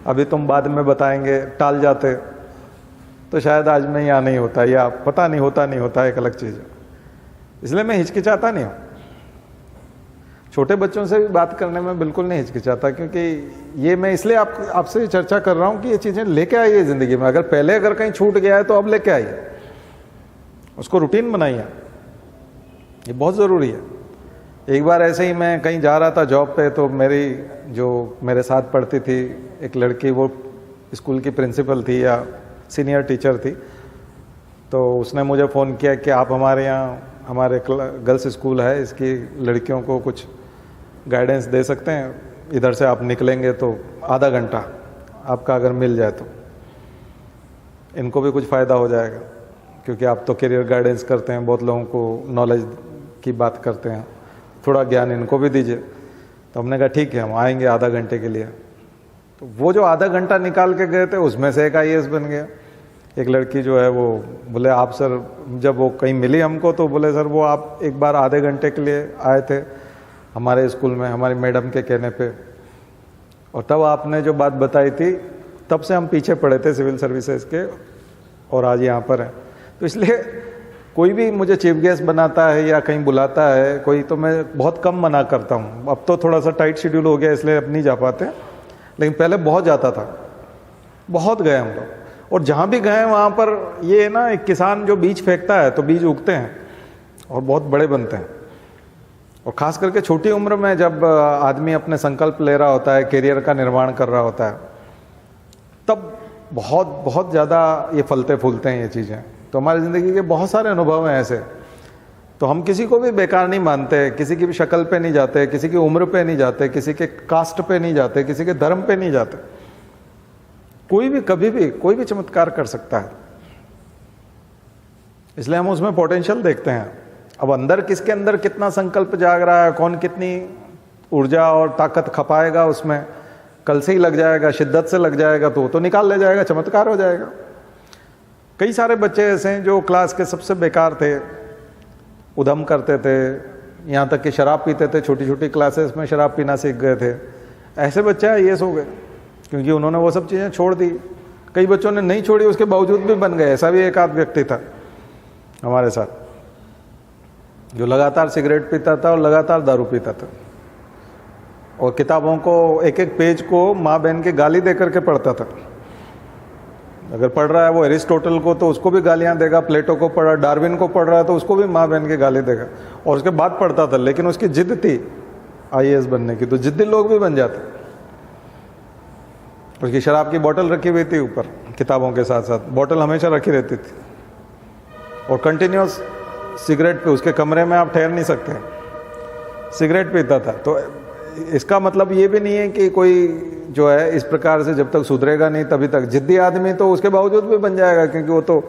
अभी तुम बाद में बताएंगे, टाल जाते, तो शायद आज मैं यहाँ नहीं होता, या पता नहीं होता एक अलग चीज़ है। इसलिए मैं हिचकिचाता नहीं हूँ, छोटे बच्चों से भी बात करने में बिल्कुल नहीं हिचकिचाता, क्योंकि ये मैं इसलिए आपसे चर्चा कर रहा हूँ कि ये चीज़ें लेके आइए ज़िंदगी में। अगर कहीं छूट गया है तो अब लेके आइए, उसको रूटीन बनाइए, ये बहुत ज़रूरी है। एक बार ऐसे ही मैं कहीं जा रहा था जॉब पे, तो मेरे साथ पढ़ती थी एक लड़की, वो स्कूल की प्रिंसिपल थी या सीनियर टीचर थी, तो उसने मुझे फ़ोन किया कि आप हमारे यहाँ, हमारे गर्ल्स स्कूल है, इसकी लड़कियों को कुछ गाइडेंस दे सकते हैं, इधर से आप निकलेंगे तो आधा घंटा आपका अगर मिल जाए तो इनको भी कुछ फ़ायदा हो जाएगा, क्योंकि आप तो करियर गाइडेंस करते हैं, बहुत लोगों को नॉलेज की बात करते हैं, थोड़ा ज्ञान इनको भी दीजिए। तो हमने कहा ठीक है हम आएंगे आधा घंटे के लिए। तो वो जो आधा घंटा निकाल के गए थे उसमें से एक आईएएस बन गया। एक लड़की जो है वो बोले आप सर, जब वो कहीं मिली हमको तो बोले सर वो आप एक बार आधे घंटे के लिए आए थे हमारे स्कूल में हमारी मैडम के कहने पे, और तब आपने जो बात बताई थी तब से हम पीछे पड़े थे सिविल सर्विसेज के, और आज यहाँ पर हैं। तो इसलिए कोई भी मुझे चीफ गेस्ट बनाता है या कहीं बुलाता है कोई, तो मैं बहुत कम मना करता हूँ। अब तो थोड़ा सा टाइट शेड्यूल हो गया इसलिए अब नहीं जा पाते, लेकिन पहले बहुत जाता था, बहुत गए हम लोग। और जहाँ भी गए वहाँ पर ये ना, एक किसान जो बीज फेंकता है तो बीज उगते हैं और बहुत बड़े बनते हैं। और ख़ास करके छोटी उम्र में जब आदमी अपने संकल्प ले रहा होता है, करियर का निर्माण कर रहा होता है, तब बहुत बहुत ज़्यादा ये फलते फूलते हैं ये चीज़ें। तो हमारी ज़िंदगी के बहुत सारे अनुभव हैं ऐसे। तो हम किसी को भी बेकार नहीं मानते, किसी की भी शक्ल पे नहीं जाते, किसी की उम्र पे नहीं जाते, किसी के कास्ट पे नहीं जाते, किसी के धर्म पे नहीं जाते। कोई भी कभी भी कोई भी चमत्कार कर सकता है, इसलिए हम उसमें पोटेंशियल देखते हैं। अब अंदर किसके अंदर कितना संकल्प जाग रहा है, कौन कितनी ऊर्जा और ताकत खपाएगा, उसमें कल से ही लग जाएगा, शिद्दत से लग जाएगा, तो वो तो निकाल ले जाएगा, चमत्कार हो जाएगा। कई सारे बच्चे ऐसे हैं जो क्लास के सबसे बेकार थे, उधम करते थे, यहाँ तक कि शराब पीते थे, छोटी छोटी क्लासेस में शराब पीना सीख गए थे। ऐसे बच्चे आईएएस हो गए क्योंकि उन्होंने वो सब चीज़ें छोड़ दी। कई बच्चों ने नहीं छोड़ी, उसके बावजूद भी बन गए। ऐसा भी एक आध व्यक्ति था हमारे साथ जो लगातार सिगरेट पीता था और लगातार दारू पीता था, और किताबों को एक एक पेज को माँ बहन की गाली दे करके पढ़ता था। अगर पढ़ रहा है वो एरिस्टोटल को तो उसको भी गालियां देगा, प्लेटो को पढ़ रहा है, डार्विन को पढ़ रहा है तो उसको भी माँ बहन की गाली देगा, और उसके बाद पढ़ता था। लेकिन उसकी जिद थी आईएएस बनने की, तो जिद्दी लोग भी बन जाते। उसकी शराब की बोतल रखी हुई थी ऊपर, किताबों के साथ साथ बोतल हमेशा रखी रहती थी, और कंटिन्यूस सिगरेट पे, उसके कमरे में आप ठहर नहीं सकते, सिगरेट पीता था। तो इसका मतलब ये भी नहीं है कि कोई जो है इस प्रकार से जब तक सुधरेगा नहीं तभी तक। जिद्दी आदमी तो उसके बावजूद भी बन जाएगा, क्योंकि वो तो,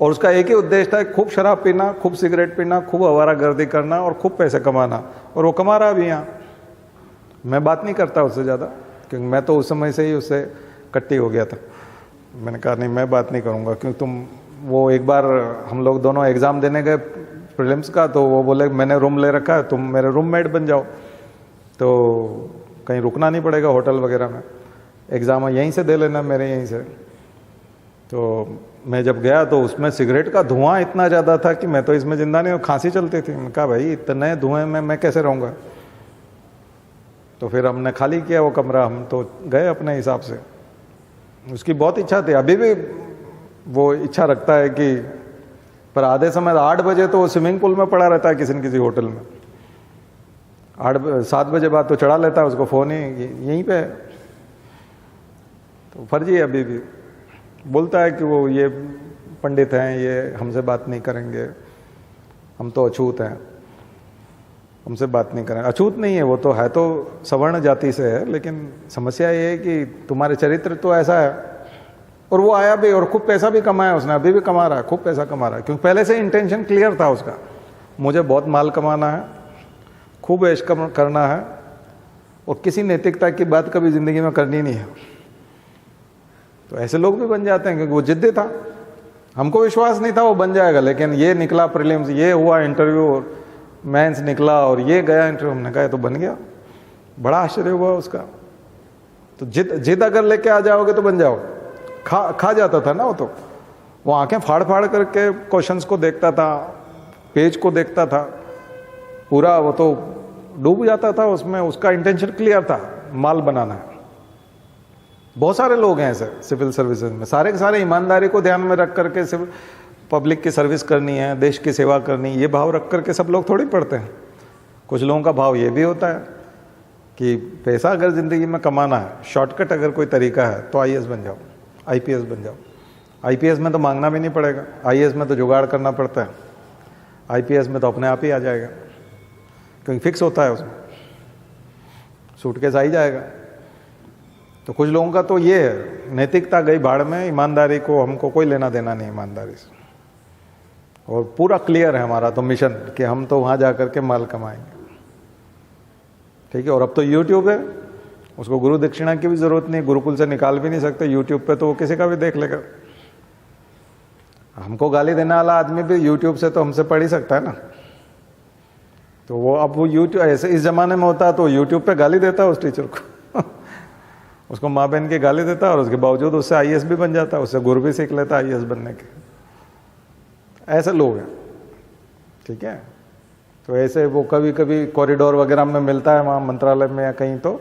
और उसका एक ही उद्देश्य था, खूब शराब पीना, खूब सिगरेट पीना, खूब आवारागर्दी करना और खूब पैसे कमाना, और वो कमा रहा भी यहाँ। मैं बात नहीं करता उससे ज़्यादा, क्योंकि मैं तो उस समय से ही उससे कट्टी हो गया था। मैंने कहा नहीं, मैं बात नहीं करूँगा, क्योंकि तुम, वो एक बार हम लोग दोनों एग्ज़ाम देने गए प्रीलिम्स का, तो वो बोले मैंने रूम ले रखा है, तुम मेरे रूममेट बन जाओ, तो कहीं रुकना नहीं पड़ेगा होटल वगैरह में, एग्ज़ाम यहीं से दे लेना, मेरे यहीं से। तो मैं जब गया तो उसमें सिगरेट का धुआं इतना ज़्यादा था कि मैं तो इसमें जिंदा नहीं, खांसी चलती थी। मैंने कहा भाई इतने धुएं में मैं कैसे रहूँगा। तो फिर हमने खाली किया वो कमरा, हम तो गए अपने हिसाब से। उसकी बहुत इच्छा थी, अभी भी वो इच्छा रखता है कि, पर आधे समय 8 बजे तो वो स्विमिंग पूल में पड़ा रहता है किसी न किसी होटल में, 7 बजे बाद तो चढ़ा लेता है उसको फ़ोन ही यहीं पे। तो फर्जी है अभी भी, बोलता है कि वो ये पंडित हैं, ये हमसे बात नहीं करेंगे, हम तो अछूत हैं, हमसे बात नहीं करेंगे। अछूत नहीं है वो, तो है तो सवर्ण जाति से है, लेकिन समस्या ये है कि तुम्हारे चरित्र तो ऐसा है। और वो आया भी और खूब पैसा भी कमाया उसने, अभी भी कमा रहा है, खूब पैसा कमा रहा है, क्योंकि पहले से इंटेंशन क्लियर था उसका, मुझे बहुत माल कमाना है, खूब ऐश करना है, और किसी नैतिकता की बात कभी ज़िंदगी में करनी नहीं है। तो ऐसे लोग भी बन जाते हैं, क्योंकि वो जिद्दी था, हमको विश्वास नहीं था वो बन जाएगा, लेकिन ये निकला प्रीलिम्स, ये हुआ इंटरव्यू, मेंस निकला और ये गया इंटरव्यू, हमने कहा तो बन गया। बड़ा आश्चर्य हुआ उसका। तो जिद अगर लेके आ जाओगे तो बन जाओ। खा जाता था ना वो, तो वो आंखें फाड़ फाड़ करके क्वेश्चंस को देखता था, पेज को देखता था पूरा, वो तो डूब जाता था उसमें। उसका इंटेंशन क्लियर था, माल बनाना है। बहुत सारे लोग हैं ऐसे सिविल सर्विसेज में, सारे के सारे ईमानदारी को ध्यान में रख करके सिविल पब्लिक की सर्विस करनी है, देश की सेवा करनी, ये भाव रख करके सब लोग थोड़ी पढ़ते हैं। कुछ लोगों का भाव ये भी होता है कि पैसा अगर ज़िंदगी में कमाना है, शॉर्टकट अगर कोई तरीका है तो आईएएस बन जाओ, आईपीएस बन जाओ। आईपीएस में तो मांगना भी नहीं पड़ेगा, आईएएस में तो जुगाड़ करना पड़ता है, आईपीएस में तो अपने आप ही आ जाएगा, क्योंकि फिक्स होता है उसमें, सूटकेस आ ही जाएगा। तो कुछ लोगों का तो ये है, नैतिकता गई भाड़ में, ईमानदारी को हमको कोई लेना देना नहीं ईमानदारी से, और पूरा क्लियर है हमारा तो मिशन कि हम तो वहाँ जा करके माल कमाएंगे। ठीक है, और अब तो यूट्यूब है, उसको गुरु दक्षिणा की भी जरूरत नहीं, गुरुकुल से निकाल भी नहीं सकते, यूट्यूब पे तो वो किसी का भी देख लेगा। हमको गाली देने वाला आदमी भी यूट्यूब से तो हमसे पढ़ ही सकता है ना। तो वो अब वो यूट्यूब ऐसे इस जमाने में होता तो यूट्यूब पे गाली देता है उस टीचर को उसको माँ बहन की गाली देता है, और उसके बावजूद उससे आईएएस भी बन जाता है, उससे गुरु भी सीख लेता है आईएएस बनने के। ऐसे लोग हैं। ठीक है, तो ऐसे वो कभी कभी कॉरिडोर वगैरह में मिलता है, वहाँ मंत्रालय में या कहीं, तो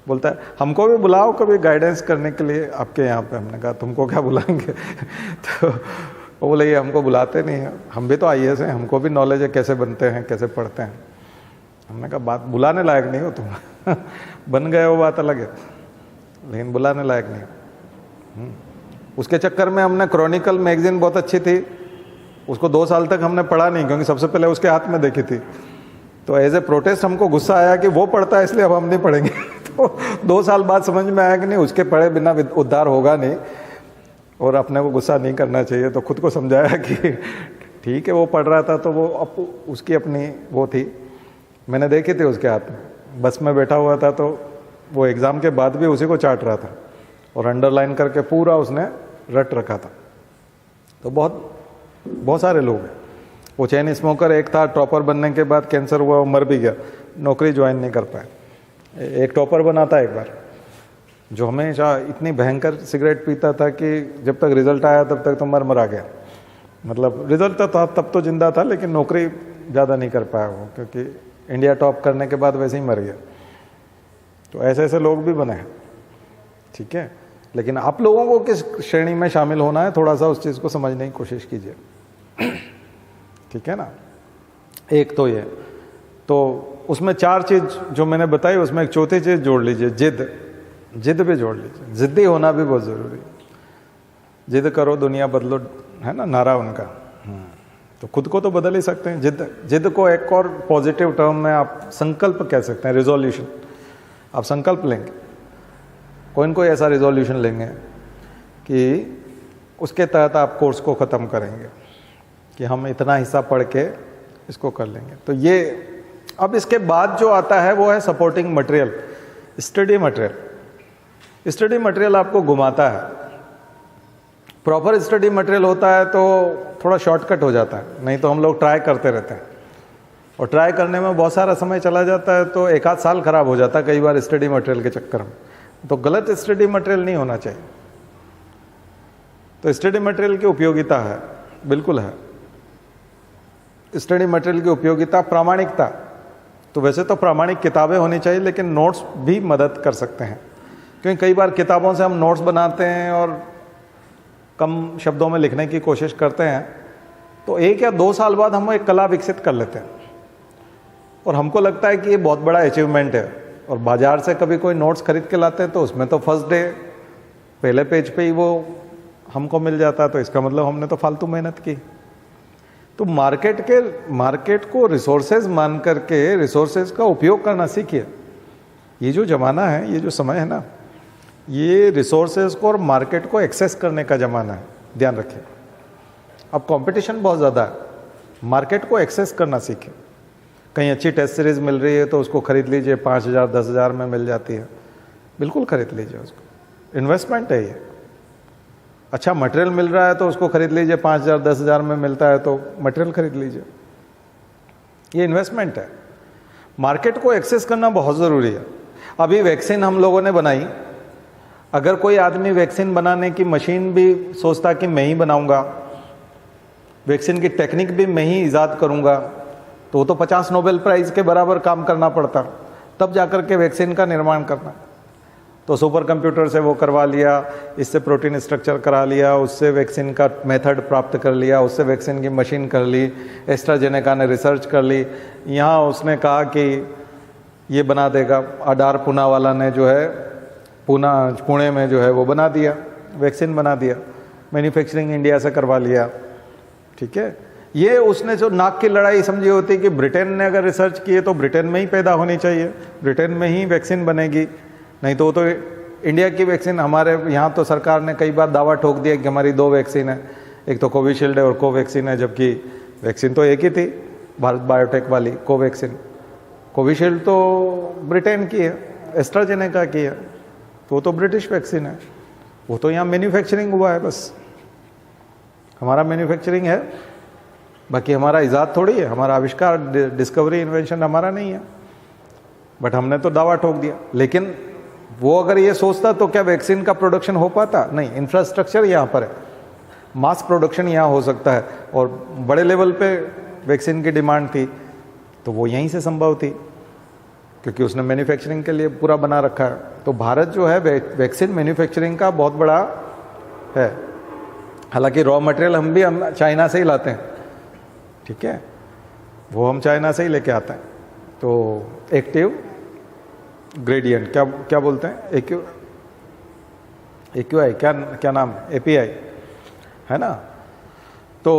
बोलता है हमको भी बुलाओ कभी गाइडेंस करने के लिए आपके यहाँ पे। हमने कहा तुमको क्या बुलाएंगे तो वो बोले ये हमको बुलाते नहीं हैं, हम भी तो आईएएस हैं, हमको भी नॉलेज है कैसे बनते हैं, कैसे पढ़ते हैं। हमने कहा बात बुलाने लायक नहीं हो तुम बन गए वो बात अलग है, लेकिन बुलाने लायक नहीं हो। उसके चक्कर में हमने क्रॉनिकल मैगजीन बहुत अच्छी थी, उसको 2 साल तक हमने पढ़ा नहीं, क्योंकि सबसे पहले उसके हाथ में देखी थी। तो एज ए प्रोटेस्ट हमको गुस्सा आया कि वो पढ़ता है इसलिए अब हम नहीं पढ़ेंगे तो 2 साल बाद समझ में आया कि नहीं, उसके पढ़े बिना उद्धार होगा नहीं, और अपने को गुस्सा नहीं करना चाहिए। तो खुद को समझाया कि ठीक है, वो पढ़ रहा था तो वो उसकी अपनी वो थी, मैंने देखी थी उसके हाथ में, बस में बैठा हुआ था तो वो एग्ज़ाम के बाद भी उसी को चाट रहा था और अंडरलाइन करके पूरा उसने रट रखा था। तो बहुत सारे लोग हैं। वो चेन स्मोकर एक था, टॉपर बनने के बाद कैंसर हुआ, वो मर भी गया, नौकरी ज्वाइन नहीं कर पाया। एक टॉपर बना था एक बार, जो हमेशा इतनी भयंकर सिगरेट पीता था कि जब तक रिजल्ट आया तब तक तो मर गया। मतलब रिजल्ट तो था तब तो जिंदा था, लेकिन नौकरी ज़्यादा नहीं कर पाया वो, क्योंकि इंडिया टॉप करने के बाद वैसे ही मर गया। तो ऐसे लोग भी बने हैं, ठीक है। लेकिन आप लोगों को किस श्रेणी में शामिल होना है, थोड़ा सा उस चीज़ को समझने की कोशिश कीजिए, ठीक है ना। एक तो ये, तो उसमें 4 चीज़ जो मैंने बताई, उसमें एक चौथी चीज़ जोड़ लीजिए, जिद भी जोड़ लीजिए। जिद्दी होना भी बहुत ज़रूरी है। जिद करो दुनिया बदलो, है ना नारा उनका। तो खुद को तो बदल ही सकते हैं। जिद को एक और पॉजिटिव टर्म में आप संकल्प कह सकते हैं, रिजोल्यूशन। आप संकल्प लेंगे, कोई न कोई ऐसा रिजोल्यूशन लेंगे कि उसके तहत आप कोर्स को ख़त्म करेंगे, कि हम इतना हिस्सा पढ़ के इसको कर लेंगे। तो ये अब इसके बाद जो आता है वो है supporting material, study material. Study material आपको घुमाता है। प्रॉपर स्टडी मटेरियल होता है तो थोड़ा शॉर्टकट हो जाता है, नहीं तो हम लोग ट्राई करते रहते हैं और ट्राई करने में बहुत सारा समय चला जाता है, तो 1 आध साल खराब हो जाता है कई बार स्टडी मटेरियल के चक्कर में। तो गलत स्टडी मटेरियल नहीं होना चाहिए। तो स्टडी मटेरियल की उपयोगिता है, बिल्कुल है। स्टडी मटेरियल की उपयोगिता, प्रामाणिकता, तो वैसे तो प्रामाणिक किताबें होनी चाहिए, लेकिन नोट्स भी मदद कर सकते हैं, क्योंकि कई बार किताबों से हम नोट्स बनाते हैं और कम शब्दों में लिखने की कोशिश करते हैं, तो 1 या 2 साल बाद हम एक कला विकसित कर लेते हैं और हमको लगता है कि ये बहुत बड़ा अचीवमेंट है। और बाजार से कभी कोई नोट्स खरीद के लाते हैं तो उसमें तो फर्स्ट डे पहले पेज पे ही वो हमको मिल जाता है, तो इसका मतलब हमने तो फालतू मेहनत की। तो मार्केट को रिसोर्सेज मान करके रिसोर्सेज का उपयोग करना सीखिए। ये जो ज़माना है, ये जो समय है ना, ये रिसोर्सेज को और मार्केट को एक्सेस करने का ज़माना है, ध्यान रखिए। अब कंपटीशन बहुत ज़्यादा है, मार्केट को एक्सेस करना सीखिए। कहीं अच्छी टेस्ट सीरीज़ मिल रही है तो उसको खरीद लीजिए, 5,000 10,000 में मिल जाती है, बिल्कुल खरीद लीजिए उसको, इन्वेस्टमेंट है ये। अच्छा मटेरियल मिल रहा है तो उसको खरीद लीजिए, 5,000 10,000 में मिलता है तो मटेरियल खरीद लीजिए, ये इन्वेस्टमेंट है। मार्केट को एक्सेस करना बहुत ज़रूरी है। अभी वैक्सीन हम लोगों ने बनाई, अगर कोई आदमी वैक्सीन बनाने की मशीन भी सोचता कि मैं ही बनाऊंगा, वैक्सीन की टेक्निक भी मैं ही ईजाद करूंगा, तो वो तो 50 नोबेल प्राइज़ के बराबर काम करना पड़ता, तब जाकर के वैक्सीन का निर्माण करना। तो सुपर कंप्यूटर से वो करवा लिया, इससे प्रोटीन स्ट्रक्चर करा लिया, उससे वैक्सीन का मेथड प्राप्त कर लिया, उससे वैक्सीन की मशीन कर ली, एस्ट्राजेनेका ने रिसर्च कर ली, यहाँ उसने कहा कि ये बना देगा, अडार पूनावाला ने जो है पुणे में जो है वो बना दिया, वैक्सीन बना दिया, मैन्युफैक्चरिंग इंडिया से करवा लिया, ठीक है। ये उसने जो नाक की लड़ाई समझी होती कि ब्रिटेन ने अगर रिसर्च किए तो ब्रिटेन में ही पैदा होनी चाहिए, ब्रिटेन में ही वैक्सीन बनेगी, नहीं तो इंडिया की वैक्सीन। हमारे यहाँ तो सरकार ने कई बार दावा ठोक दिया कि हमारी 2 वैक्सीन है, एक तो कोविशील्ड है और कोवैक्सीन है, जबकि वैक्सीन तो एक ही थी, भारत बायोटेक वाली कोवैक्सीन। कोविशील्ड तो ब्रिटेन की है, एस्ट्राजेनेका की है, तो वो तो ब्रिटिश वैक्सीन है, वो तो यहाँ मैन्युफैक्चरिंग हुआ है, बस हमारा मैन्युफैक्चरिंग है, बाकी हमारा इजाद थोड़ी है, हमारा आविष्कार डिस्कवरी इन्वेंशन हमारा नहीं है, बट हमने तो दावा ठोक दिया। लेकिन वो अगर ये सोचता तो क्या वैक्सीन का प्रोडक्शन हो पाता? नहीं, इंफ्रास्ट्रक्चर यहाँ पर है, मास प्रोडक्शन यहाँ हो सकता है, और बड़े लेवल पे वैक्सीन की डिमांड थी तो वो यहीं से संभव थी, क्योंकि उसने मैन्युफैक्चरिंग के लिए पूरा बना रखा है। तो भारत जो है वैक्सीन मैन्युफैक्चरिंग का बहुत बड़ा है। हालांकि रॉ मटेरियल हम चाइना से ही लाते हैं, ठीक है, वो हम चाइना से ही लेके आते हैं। तो एक्टिव ग्रेडियंट क्या बोलते हैं, AQI क्या नाम है, API है ना, तो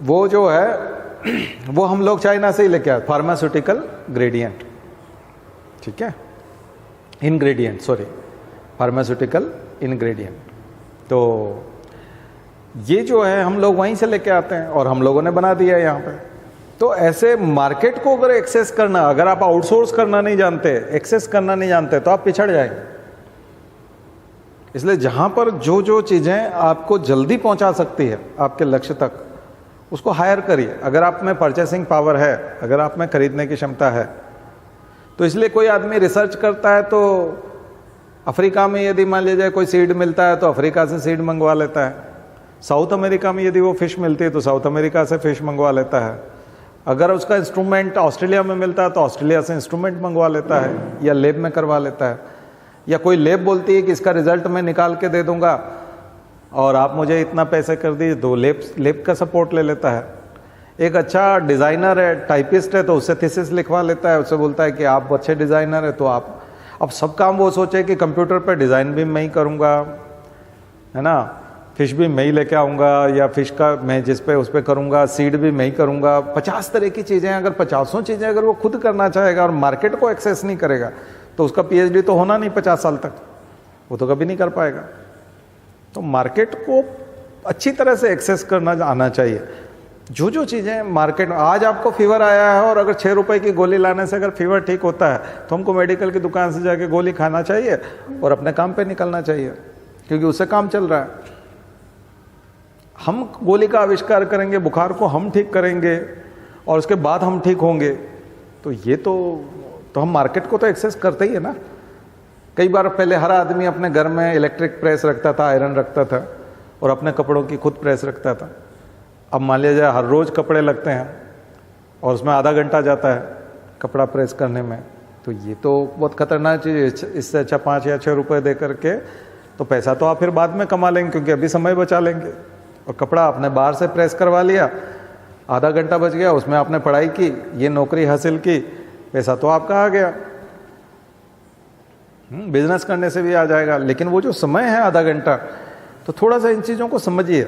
वो जो है वो हम लोग चाइना से ही लेके आते, फार्मास्यूटिकल ग्रेडियंट, ठीक है। Ingredient, sorry, pharmaceutical ingredient. तो ये जो है हम लोग वहीं से लेके आते हैं और हम लोगों ने बना दिया है यहाँ पे। तो ऐसे मार्केट को अगर एक्सेस करना, अगर आप आउटसोर्स करना नहीं जानते, एक्सेस करना नहीं जानते, तो आप पिछड़ जाएंगे। इसलिए जहां पर जो जो चीजें आपको जल्दी पहुंचा सकती है आपके लक्ष्य तक, उसको हायर करिए। अगर आप में परचेसिंग पावर है, अगर आप में खरीदने की क्षमता है, तो इसलिए कोई आदमी रिसर्च करता है तो अफ्रीका में यदि मान लीजिए कोई सीड मिलता है तो अफ्रीका से सीड मंगवा लेता है। साउथ अमेरिका में यदि वो फिश मिलती है तो साउथ अमेरिका से फिश मंगवा लेता है। अगर उसका इंस्ट्रूमेंट ऑस्ट्रेलिया में मिलता है तो ऑस्ट्रेलिया से इंस्ट्रूमेंट मंगवा लेता है या लैब में करवा लेता है। या कोई लैब बोलती है कि इसका रिजल्ट मैं निकाल के दे दूंगा और आप मुझे इतना पैसे कर दीजिए, तो लैब का सपोर्ट ले लेता है। एक अच्छा डिज़ाइनर है, टाइपिस्ट है, तो उससे थीसिस लिखवा लेता है, उससे बोलता है कि आप अच्छे डिज़ाइनर है तो आप, अब सब काम वो सोचे कि कंप्यूटर पर डिज़ाइन भी मैं ही करूँगा, है ना, फिश भी मैं ही लेके आऊँगा, या फिश का मैं जिस पे उस पर करूँगा, सीड भी मैं ही करूँगा। 50 तरह की चीज़ें, अगर 50 चीज़ें अगर वो खुद करना चाहेगा और मार्केट को एक्सेस नहीं करेगा तो उसका पीएचडी तो होना नहीं 50 साल तक, वो तो कभी नहीं कर पाएगा। तो मार्केट को अच्छी तरह से एक्सेस करना आना चाहिए। जो जो चीज़ें मार्केट में, आज आपको फीवर आया है और अगर 6 रुपए की गोली लाने से अगर फीवर ठीक होता है तो हमको मेडिकल की दुकान से जाके गोली खाना चाहिए और अपने काम पे निकलना चाहिए, क्योंकि उससे काम चल रहा है। हम गोली का आविष्कार करेंगे, बुखार को हम ठीक करेंगे और उसके बाद हम ठीक होंगे, तो ये तो हम मार्केट को तो एक्सेस करते ही है ना। कई बार पहले हर आदमी अपने घर में इलेक्ट्रिक प्रेस रखता था, आयरन रखता था और अपने कपड़ों की खुद प्रेस रखता था। अब मान लीजिए हर रोज़ कपड़े लगते हैं और उसमें आधा घंटा जाता है कपड़ा प्रेस करने में, तो ये तो बहुत खतरनाक चीज़ है। इससे अच्छा 5 या 6 रुपए दे करके तो पैसा तो आप फिर बाद में कमा लेंगे, क्योंकि अभी समय बचा लेंगे। और कपड़ा आपने बाहर से प्रेस करवा लिया, आधा घंटा बच गया, उसमें आपने पढ़ाई की, ये नौकरी हासिल की, पैसा तो आपका आ गया। बिजनेस करने से भी आ जाएगा। लेकिन वो जो समय है आधा घंटा, तो थोड़ा सा इन चीज़ों को समझिए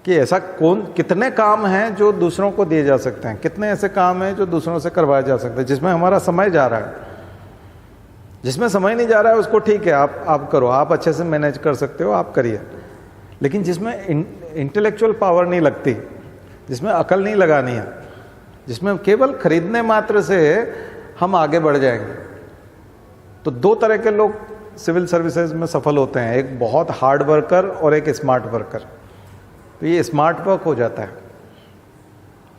कि ऐसा कितने काम हैं जो दूसरों को दिए जा सकते हैं, कितने ऐसे काम हैं जो दूसरों से करवाए जा सकते हैं जिसमें हमारा समय जा रहा है। जिसमें समय नहीं जा रहा है उसको ठीक है, आप करो, आप अच्छे से मैनेज कर सकते हो, आप करिए। लेकिन जिसमें इंटेलेक्चुअल पावर नहीं लगती, जिसमें अकल नहीं लगानी है, जिसमें केवल खरीदने मात्र से हम आगे बढ़ जाएंगे, तो 2 तरह के लोग सिविल सर्विसेज में सफल होते हैं, एक बहुत हार्ड वर्कर और एक स्मार्ट वर्कर। तो ये स्मार्ट वर्क हो जाता है,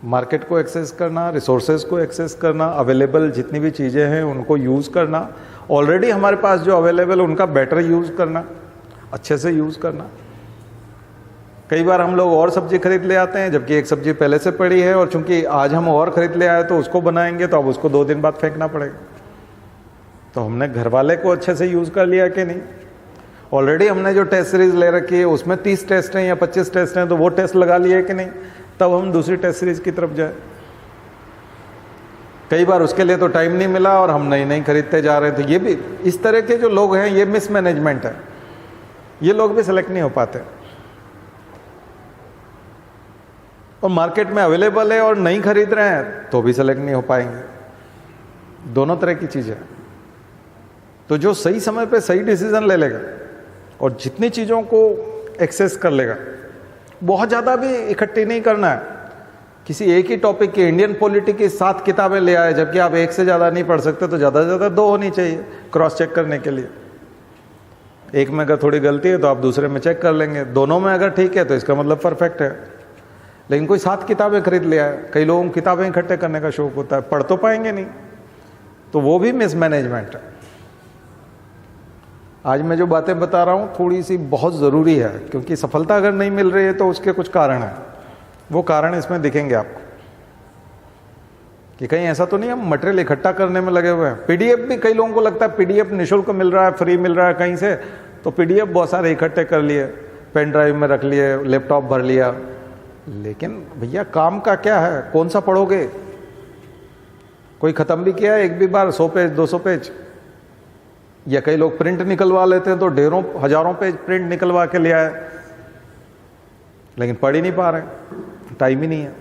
मार्केट को एक्सेस करना, रिसोर्सेज को एक्सेस करना, अवेलेबल जितनी भी चीज़ें हैं उनको यूज़ करना, ऑलरेडी हमारे पास जो अवेलेबल उनका बेटर यूज़ करना, अच्छे से यूज़ करना। कई बार हम लोग और सब्जी खरीद ले आते हैं जबकि एक सब्जी पहले से पड़ी है, और चूंकि आज हम और खरीद ले आए तो उसको बनाएंगे तो अब उसको 2 दिन बाद फेंकना पड़ेगा। तो हमने घर वाले को अच्छे से यूज़ कर लिया कि नहीं? ऑलरेडी हमने जो टेस्ट सीरीज ले रखी है उसमें 30 टेस्ट हैं या 25 टेस्ट हैं, तो वो टेस्ट लगा लिए कि नहीं, तब हम दूसरी टेस्ट सीरीज की तरफ जाए। कई बार उसके लिए तो टाइम नहीं मिला और हम नई नई खरीदते जा रहे थे। ये भी, इस तरह के जो लोग हैं ये मिसमैनेजमेंट है, ये लोग भी सेलेक्ट नहीं हो पाते। और मार्केट में अवेलेबल है और नहीं खरीद रहे हैं तो भी सेलेक्ट नहीं हो पाएंगे। दोनों तरह की चीज़ें। तो जो सही समय पे सही डिसीजन ले लेगा और जितनी चीज़ों को एक्सेस कर लेगा, बहुत ज़्यादा भी इकट्ठी नहीं करना है। किसी एक ही टॉपिक की, इंडियन पॉलिटी की 7 किताबें ले आए जबकि आप एक से ज़्यादा नहीं पढ़ सकते, तो ज़्यादा से ज़्यादा 2 होनी चाहिए क्रॉस चेक करने के लिए। एक में अगर थोड़ी गलती है तो आप दूसरे में चेक कर लेंगे, दोनों में अगर ठीक है तो इसका मतलब परफेक्ट है। लेकिन कोई 7 किताबें खरीद लिया है, कई लोगों को किताबें इकट्ठे करने का शौक होता है, पढ़ तो पाएंगे नहीं, तो वो भी मिसमैनेजमेंट है। आज मैं जो बातें बता रहा हूँ थोड़ी सी बहुत ज़रूरी है, क्योंकि सफलता अगर नहीं मिल रही है तो उसके कुछ कारण हैं। वो कारण इसमें दिखेंगे आपको कि कहीं ऐसा तो नहीं हम मटेरियल इकट्ठा करने में लगे हुए हैं। पीडीएफ भी कई लोगों को लगता है पीडीएफ निःशुल्क मिल रहा है, फ्री मिल रहा है कहीं से, तो पीडीएफ बहुत सारे इकट्ठे कर लिए, पेन ड्राइव में रख लिए, लैपटॉप भर लिया। लेकिन भैया काम का क्या है, कौन सा पढ़ोगे? कोई ख़त्म भी किया है एक भी बार 100 पेज 200 पेज? या कई लोग प्रिंट निकलवा लेते हैं तो ढेरों हजारों पेज प्रिंट निकलवा के ले आए, लेकिन पढ़ ही नहीं पा रहे, टाइम ही नहीं है।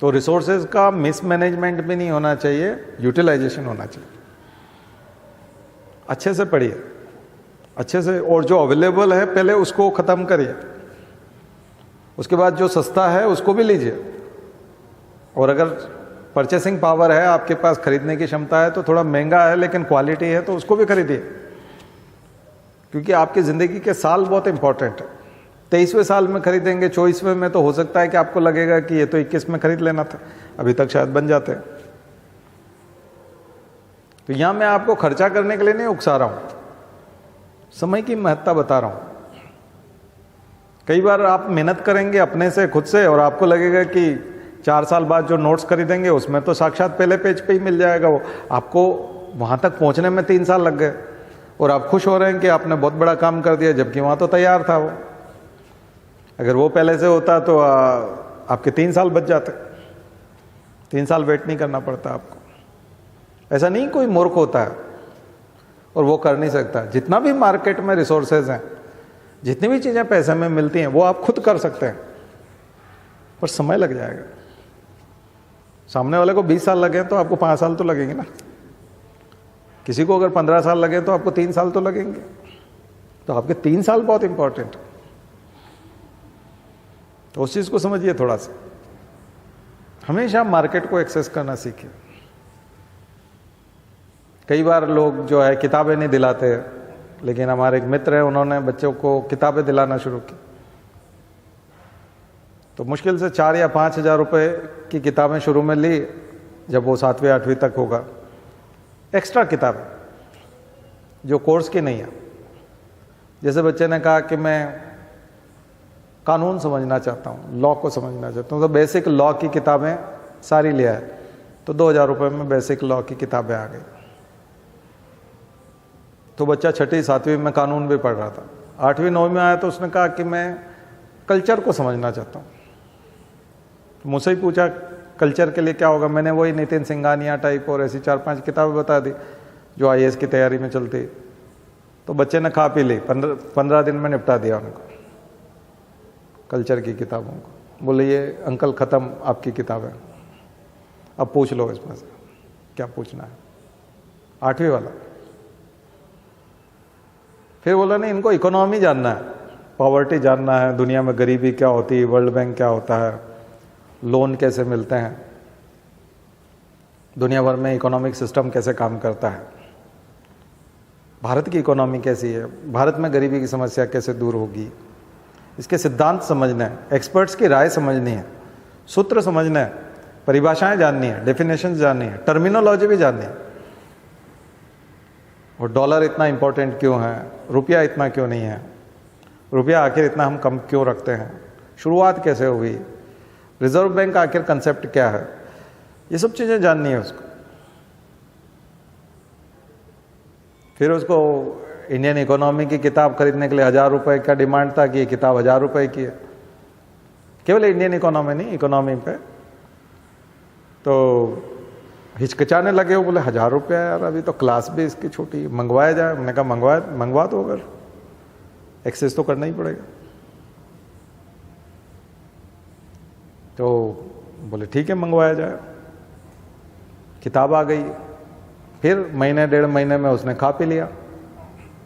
तो रिसोर्सेज का मिसमैनेजमेंट भी नहीं होना चाहिए, यूटिलाइजेशन होना चाहिए। अच्छे से पढ़िए, अच्छे से, और जो अवेलेबल है पहले उसको ख़त्म करिए, उसके बाद जो सस्ता है उसको भी लीजिए, और अगर परचेसिंग पावर है, आपके पास खरीदने की क्षमता है, तो थोड़ा महंगा है लेकिन क्वालिटी है तो उसको भी खरीदिए, क्योंकि आपकी ज़िंदगी के साल बहुत इंपॉर्टेंट है। 23वें साल में खरीदेंगे, 24वें में तो हो सकता है कि आपको लगेगा कि ये तो 21 में खरीद लेना था, अभी तक शायद बन जाते हैं। तो यहां मैं आपको खर्चा करने के लिए नहीं उकसा रहा हूं, समय की महत्ता बता रहा हूं। कई बार आप मेहनत करेंगे अपने से, खुद से, और आपको लगेगा कि 4 साल बाद जो नोट्स खरीदेंगे उसमें तो साक्षात पहले पेज पे ही मिल जाएगा वो, आपको वहां तक पहुंचने में 3 साल लग गए, और आप खुश हो रहे हैं कि आपने बहुत बड़ा काम कर दिया, जबकि वहां तो तैयार था वो। अगर वो पहले से होता तो आपके 3 साल बच जाते, 3 साल वेट नहीं करना पड़ता आपको। ऐसा नहीं कोई मूर्ख होता है और वो कर नहीं सकता। जितना भी मार्केट में रिसोर्सेज हैं, जितनी भी चीज़ें पैसे में मिलती हैं, वो आप खुद कर सकते हैं, पर समय लग जाएगा। सामने वाले को 20 साल लगे तो आपको 5 साल तो लगेंगे ना, किसी को अगर 15 साल लगे तो आपको 3 साल तो लगेंगे। तो आपके 3 साल बहुत इंपॉर्टेंट है, तो उस चीज़ को समझिए थोड़ा सा। हमेशा मार्केट को एक्सेस करना सीखिए। कई बार लोग जो है किताबें नहीं दिलाते, लेकिन हमारे एक मित्र हैं, उन्होंने बच्चों को किताबें दिलाना शुरू की। तो मुश्किल से 4 या 5 हज़ार रुपये की किताबें शुरू में ली, जब वो 7वीं 8वीं तक होगा। एक्स्ट्रा किताबें जो कोर्स की नहीं है। जैसे बच्चे ने कहा कि मैं कानून समझना चाहता हूँ, लॉ को समझना चाहता हूँ, तो बेसिक लॉ की किताबें सारी लिया है, तो 2000 रुपये में बेसिक लॉ की किताबें आ गई। तो बच्चा 6ठी 7वीं में कानून भी पढ़ रहा था, 8वीं 9वीं में आया तो उसने कहा कि मैं कल्चर को समझना चाहता हूँ। तो मुझसे ही पूछा कल्चर के लिए क्या होगा। मैंने वही नितिन सिंघानिया टाइप और ऐसी 4-5 किताबें बता दी जो IAS की तैयारी में चलती। तो बच्चे ने खा पी ली, 15 दिन में निपटा दिया उनको कल्चर की किताबों को। बोले ये अंकल ख़त्म आपकी किताबें, अब पूछ लो इसमें से क्या पूछना है। 8वीं वाला फिर बोला नहीं, इनको इकोनॉमी जानना है, पॉवर्टी जानना है, दुनिया में गरीबी क्या होती है, वर्ल्ड बैंक क्या होता है, लोन कैसे मिलते हैं, दुनिया भर में इकोनॉमिक सिस्टम कैसे काम करता है, भारत की इकोनॉमी कैसी है, भारत में गरीबी की समस्या कैसे दूर होगी, इसके सिद्धांत समझने हैं, एक्सपर्ट्स की राय समझनी है, सूत्र समझने हैं, परिभाषाएं जाननी है, डेफिनेशन जाननी है, टर्मिनोलॉजी भी जाननी है, और डॉलर इतना इंपॉर्टेंट क्यों है, रुपया इतना क्यों नहीं है, रुपया आखिर इतना हम कम क्यों रखते हैं, शुरुआत कैसे हुई, रिजर्व बैंक का आखिर कंसेप्ट क्या है, ये सब चीज़ें जाननी है उसको। फिर उसको इंडियन इकोनॉमी की किताब खरीदने के लिए 1000 रुपये का डिमांड था कि ये किताब 1000 रुपये की है, केवल इंडियन इकोनॉमी नहीं, इकोनॉमी पे। तो हिचकिचाने लगे, वो बोले 1000 रुपया यार, अभी तो क्लास भी इसकी छोटी, मंगवाया जाए। मैंने कहा मंगवा दो, अगर एक्सेस तो करना ही पड़ेगा। तो बोले ठीक है मंगवाया जाए। किताब आ गई, फिर महीने 1.5 महीने में उसने खा पी लिया,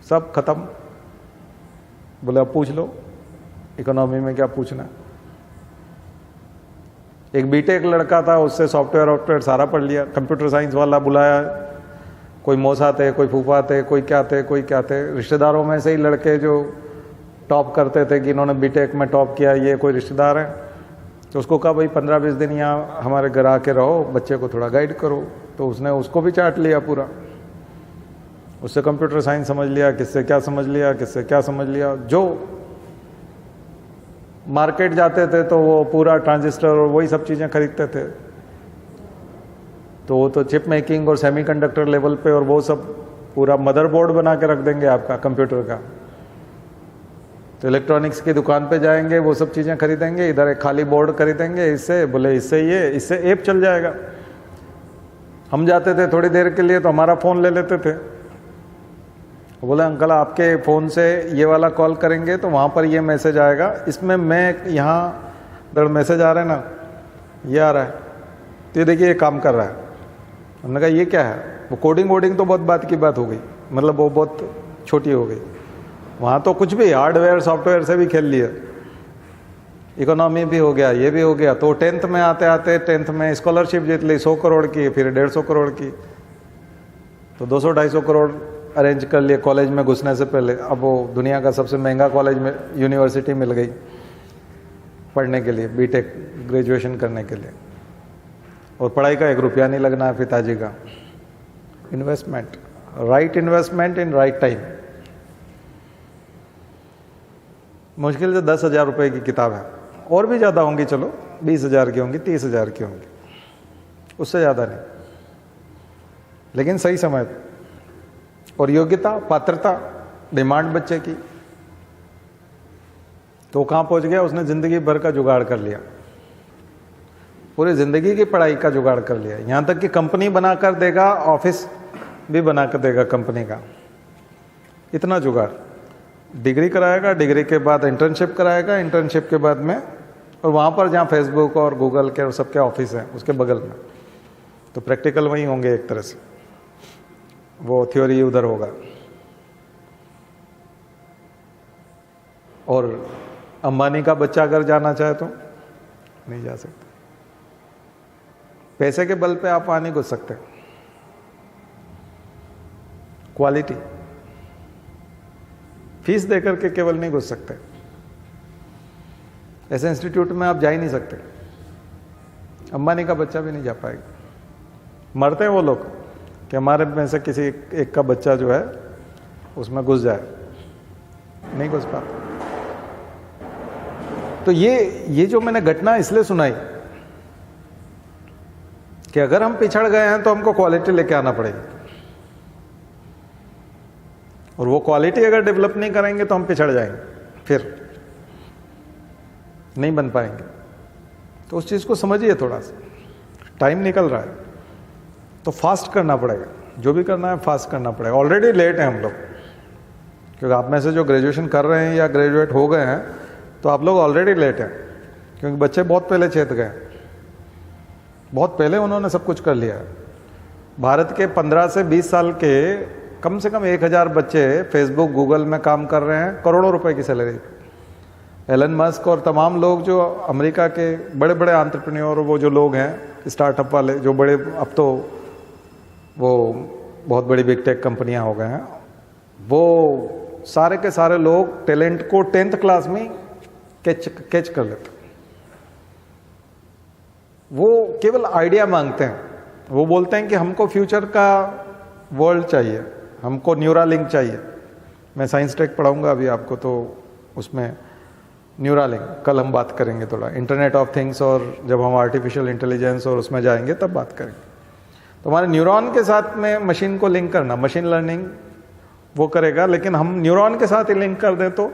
सब खत्म। बोले अब पूछ लो इकोनॉमी में क्या पूछना है। एक बीटेक लड़का था, उससे सॉफ्टवेयर सारा पढ़ लिया। कंप्यूटर साइंस वाला बुलाया, कोई मौसा थे, कोई फूफा थे, कोई क्या थे, रिश्तेदारों में से ही लड़के जो टॉप करते थे कि इन्होंने बीटेक में टॉप किया, ये कोई रिश्तेदार है। तो उसको कहा भाई 15-20 दिन यहाँ हमारे घर आके रहो, बच्चे को थोड़ा गाइड करो। तो उसने उसको भी चाट लिया पूरा, उससे कंप्यूटर साइंस समझ लिया, किससे क्या समझ लिया। जो मार्केट जाते थे तो वो पूरा ट्रांजिस्टर और वही सब चीज़ें खरीदते थे। तो वो तो चिप मेकिंग और सेमीकंडक्टर लेवल पे, और वो सब पूरा मदरबोर्ड बना के रख देंगे आपका कंप्यूटर का। तो इलेक्ट्रॉनिक्स की दुकान पे जाएंगे, वो सब चीज़ें खरीदेंगे, इधर एक खाली बोर्ड खरीदेंगे, इससे बोले इससे ऐप चल जाएगा। हम जाते थे थोड़ी देर के लिए तो हमारा फ़ोन ले लेते थे, बोले अंकल आपके फ़ोन से ये वाला कॉल करेंगे तो वहाँ पर ये मैसेज आएगा, इसमें मैं यहाँ मैसेज आ रहा है ना, ये आ रहा है, तो ये देखिए ये काम कर रहा है। हमने कहा ये क्या है? वो कोडिंग वोडिंग तो बहुत बात की बात हो गई, मतलब वो बहुत छोटी हो गई। वहाँ तो कुछ भी हार्डवेयर सॉफ्टवेयर से भी खेल लिया, इकोनॉमी भी हो गया, ये भी हो गया। तो 10th में आते आते 10th में स्कॉलरशिप जीत ली 100 करोड़ की, फिर 150 करोड़ की, तो 200-250 करोड़ अरेंज कर लिए कॉलेज में घुसने से पहले। अब वो दुनिया का सबसे महंगा कॉलेज में यूनिवर्सिटी मिल गई पढ़ने के लिए, बीटेक ग्रेजुएशन करने के लिए, और पढ़ाई का 1 रुपया नहीं लगना है पिताजी का। Investment, right investment in right time. मुश्किल से 10,000 रुपये की किताब है, और भी ज़्यादा होंगी, चलो 20,000 की होंगी, 30,000 की होंगी, उससे ज़्यादा नहीं, लेकिन सही समय और योग्यता, पात्रता, डिमांड बच्चे की। तो कहाँ पहुँच गया? उसने ज़िंदगी भर का जुगाड़ कर लिया, पूरी ज़िंदगी की पढ़ाई का जुगाड़ कर लिया। यहाँ तक कि कंपनी बना कर देगा, ऑफिस भी बना कर देगा कंपनी का, इतना जुगाड़। डिग्री कराएगा, डिग्री के बाद इंटर्नशिप कराएगा, इंटर्नशिप के बाद में, और वहाँ पर जहाँ फेसबुक और गूगल के और सबके ऑफिस हैं उसके बगल में, तो प्रैक्टिकल वहीं होंगे एक तरह से, वो थ्योरी उधर होगा। और अंबानी का बच्चा अगर जाना चाहे तो नहीं जा सकता, पैसे के बल पे आप वहाँ नहीं घुस सकते। क्वालिटी, फीस देकर के केवल नहीं घुस सकते, ऐसे इंस्टीट्यूट में आप जा ही नहीं सकते। अंबानी का बच्चा भी नहीं जा पाएगा। मरते हैं वो लोग कि हमारे में से किसी एक का बच्चा जो है उसमें घुस जाए, नहीं घुस पाता। तो ये जो मैंने घटना इसलिए सुनाई कि अगर हम पिछड़ गए हैं तो हमको क्वालिटी लेके आना पड़ेगी, और वो क्वालिटी अगर डेवलप नहीं करेंगे तो हम पिछड़ जाएंगे, फिर नहीं बन पाएंगे। तो उस चीज़ को समझिए, थोड़ा सा टाइम निकल रहा है तो फास्ट करना पड़ेगा, जो भी करना है फास्ट करना पड़ेगा। ऑलरेडी लेट हैं हम लोग, क्योंकि आप में से जो ग्रेजुएशन कर रहे हैं या ग्रेजुएट हो गए हैं तो आप लोग ऑलरेडी लेट हैं, क्योंकि बच्चे बहुत पहले चेत गए, बहुत पहले उन्होंने सब कुछ कर लिया है। भारत के 15 से 20 साल के कम से कम 1,000 बच्चे फेसबुक गूगल में काम कर रहे हैं, करोड़ों रुपए की सैलरी। एलन मस्क और तमाम लोग जो अमेरिका के बड़े बड़े एंटरप्रेन्योर, वो जो लोग हैं स्टार्टअप वाले, जो बड़े, अब तो वो बहुत बड़ी बिग टेक कंपनियां हो गए हैं, वो सारे के सारे लोग टैलेंट को 10th क्लास में कैच कर लेते। वो केवल आइडिया मांगते हैं, वो बोलते हैं कि हमको फ्यूचर का वर्ल्ड चाहिए, हमको न्यूरालिंक चाहिए। मैं साइंस टेक पढ़ाऊंगा अभी आपको, तो उसमें न्यूरालिंक कल हम बात करेंगे थोड़ा, इंटरनेट ऑफ थिंग्स, और जब हम आर्टिफिशियल इंटेलिजेंस और उसमें जाएंगे तब बात करेंगे। तो हमारे न्यूरॉन के साथ में मशीन को लिंक करना, मशीन लर्निंग वो करेगा, लेकिन हम न्यूरॉन के साथ ही लिंक कर दें तो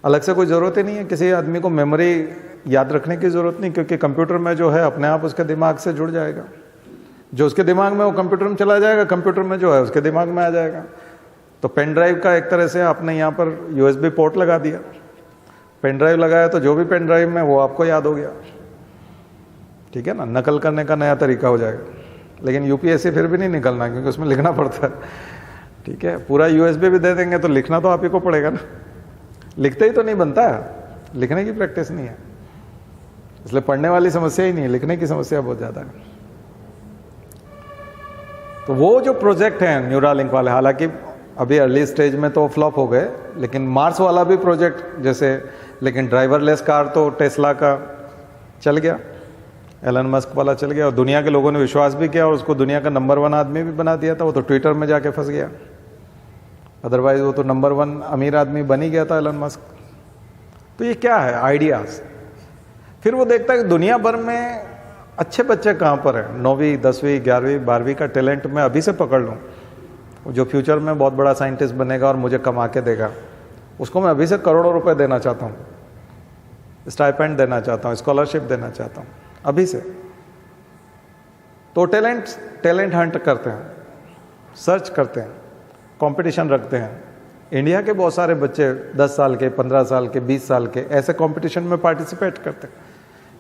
अलग से कोई ज़रूरत ही नहीं है, किसी आदमी को मेमोरी याद रखने की ज़रूरत नहीं, क्योंकि कंप्यूटर में जो है अपने आप उसके दिमाग से जुड़ जाएगा। जो उसके दिमाग में वो कंप्यूटर में चला जाएगा, कंप्यूटर में जो है उसके दिमाग में आ जाएगा। तो पेन ड्राइव का एक तरह से आपने यहाँ पर USB पोर्ट लगा दिया, पेन ड्राइव लगाया तो जो भी पेन ड्राइव में वो आपको याद हो गया, ठीक है ना। नकल करने का नया तरीका हो जाएगा, लेकिन UPSC फिर भी नहीं निकलना, क्योंकि उसमें लिखना पड़ता है, ठीक है। पूरा USB भी दे देंगे तो लिखना तो आप ही को पड़ेगा ना, लिखते ही तो नहीं बनता है, लिखने की प्रैक्टिस नहीं है, इसलिए पढ़ने वाली समस्या ही नहीं है, लिखने की समस्या बहुत ज़्यादा है। तो वो जो प्रोजेक्ट हैं न्यूरालिंक वाले, हालांकि अभी अर्ली स्टेज में तो फ्लॉप हो गए, लेकिन मार्स वाला भी प्रोजेक्ट जैसे, लेकिन ड्राइवरलेस कार तो टेस्ला का चल गया, एलन मस्क वाला चल गया, और दुनिया के लोगों ने विश्वास भी किया और उसको दुनिया का नंबर 1 आदमी भी बना दिया था। वो तो ट्विटर में जाके फंस गया, अदरवाइज वो तो नंबर 1 अमीर आदमी बन ही गया था एलन मस्क। तो ये क्या है? आइडियाज। फिर वो देखता है कि दुनिया भर में अच्छे बच्चे कहाँ पर हैं, 9वीं 10वीं 11वीं 12वीं का टैलेंट मैं अभी से पकड़ लूँ, जो फ्यूचर में बहुत बड़ा साइंटिस्ट बनेगा और मुझे कमा के देगा, उसको मैं अभी से करोड़ों रुपए देना चाहता हूँ, स्टाइपेंड देना चाहता हूँ, स्कॉलरशिप देना चाहता हूँ अभी से। तो टैलेंट हंट करते हैं, सर्च करते हैं, कंपटीशन रखते हैं। इंडिया के बहुत सारे बच्चे 10 साल के, 15 साल के, 20 साल के ऐसे कंपटीशन में पार्टिसिपेट करते हैं।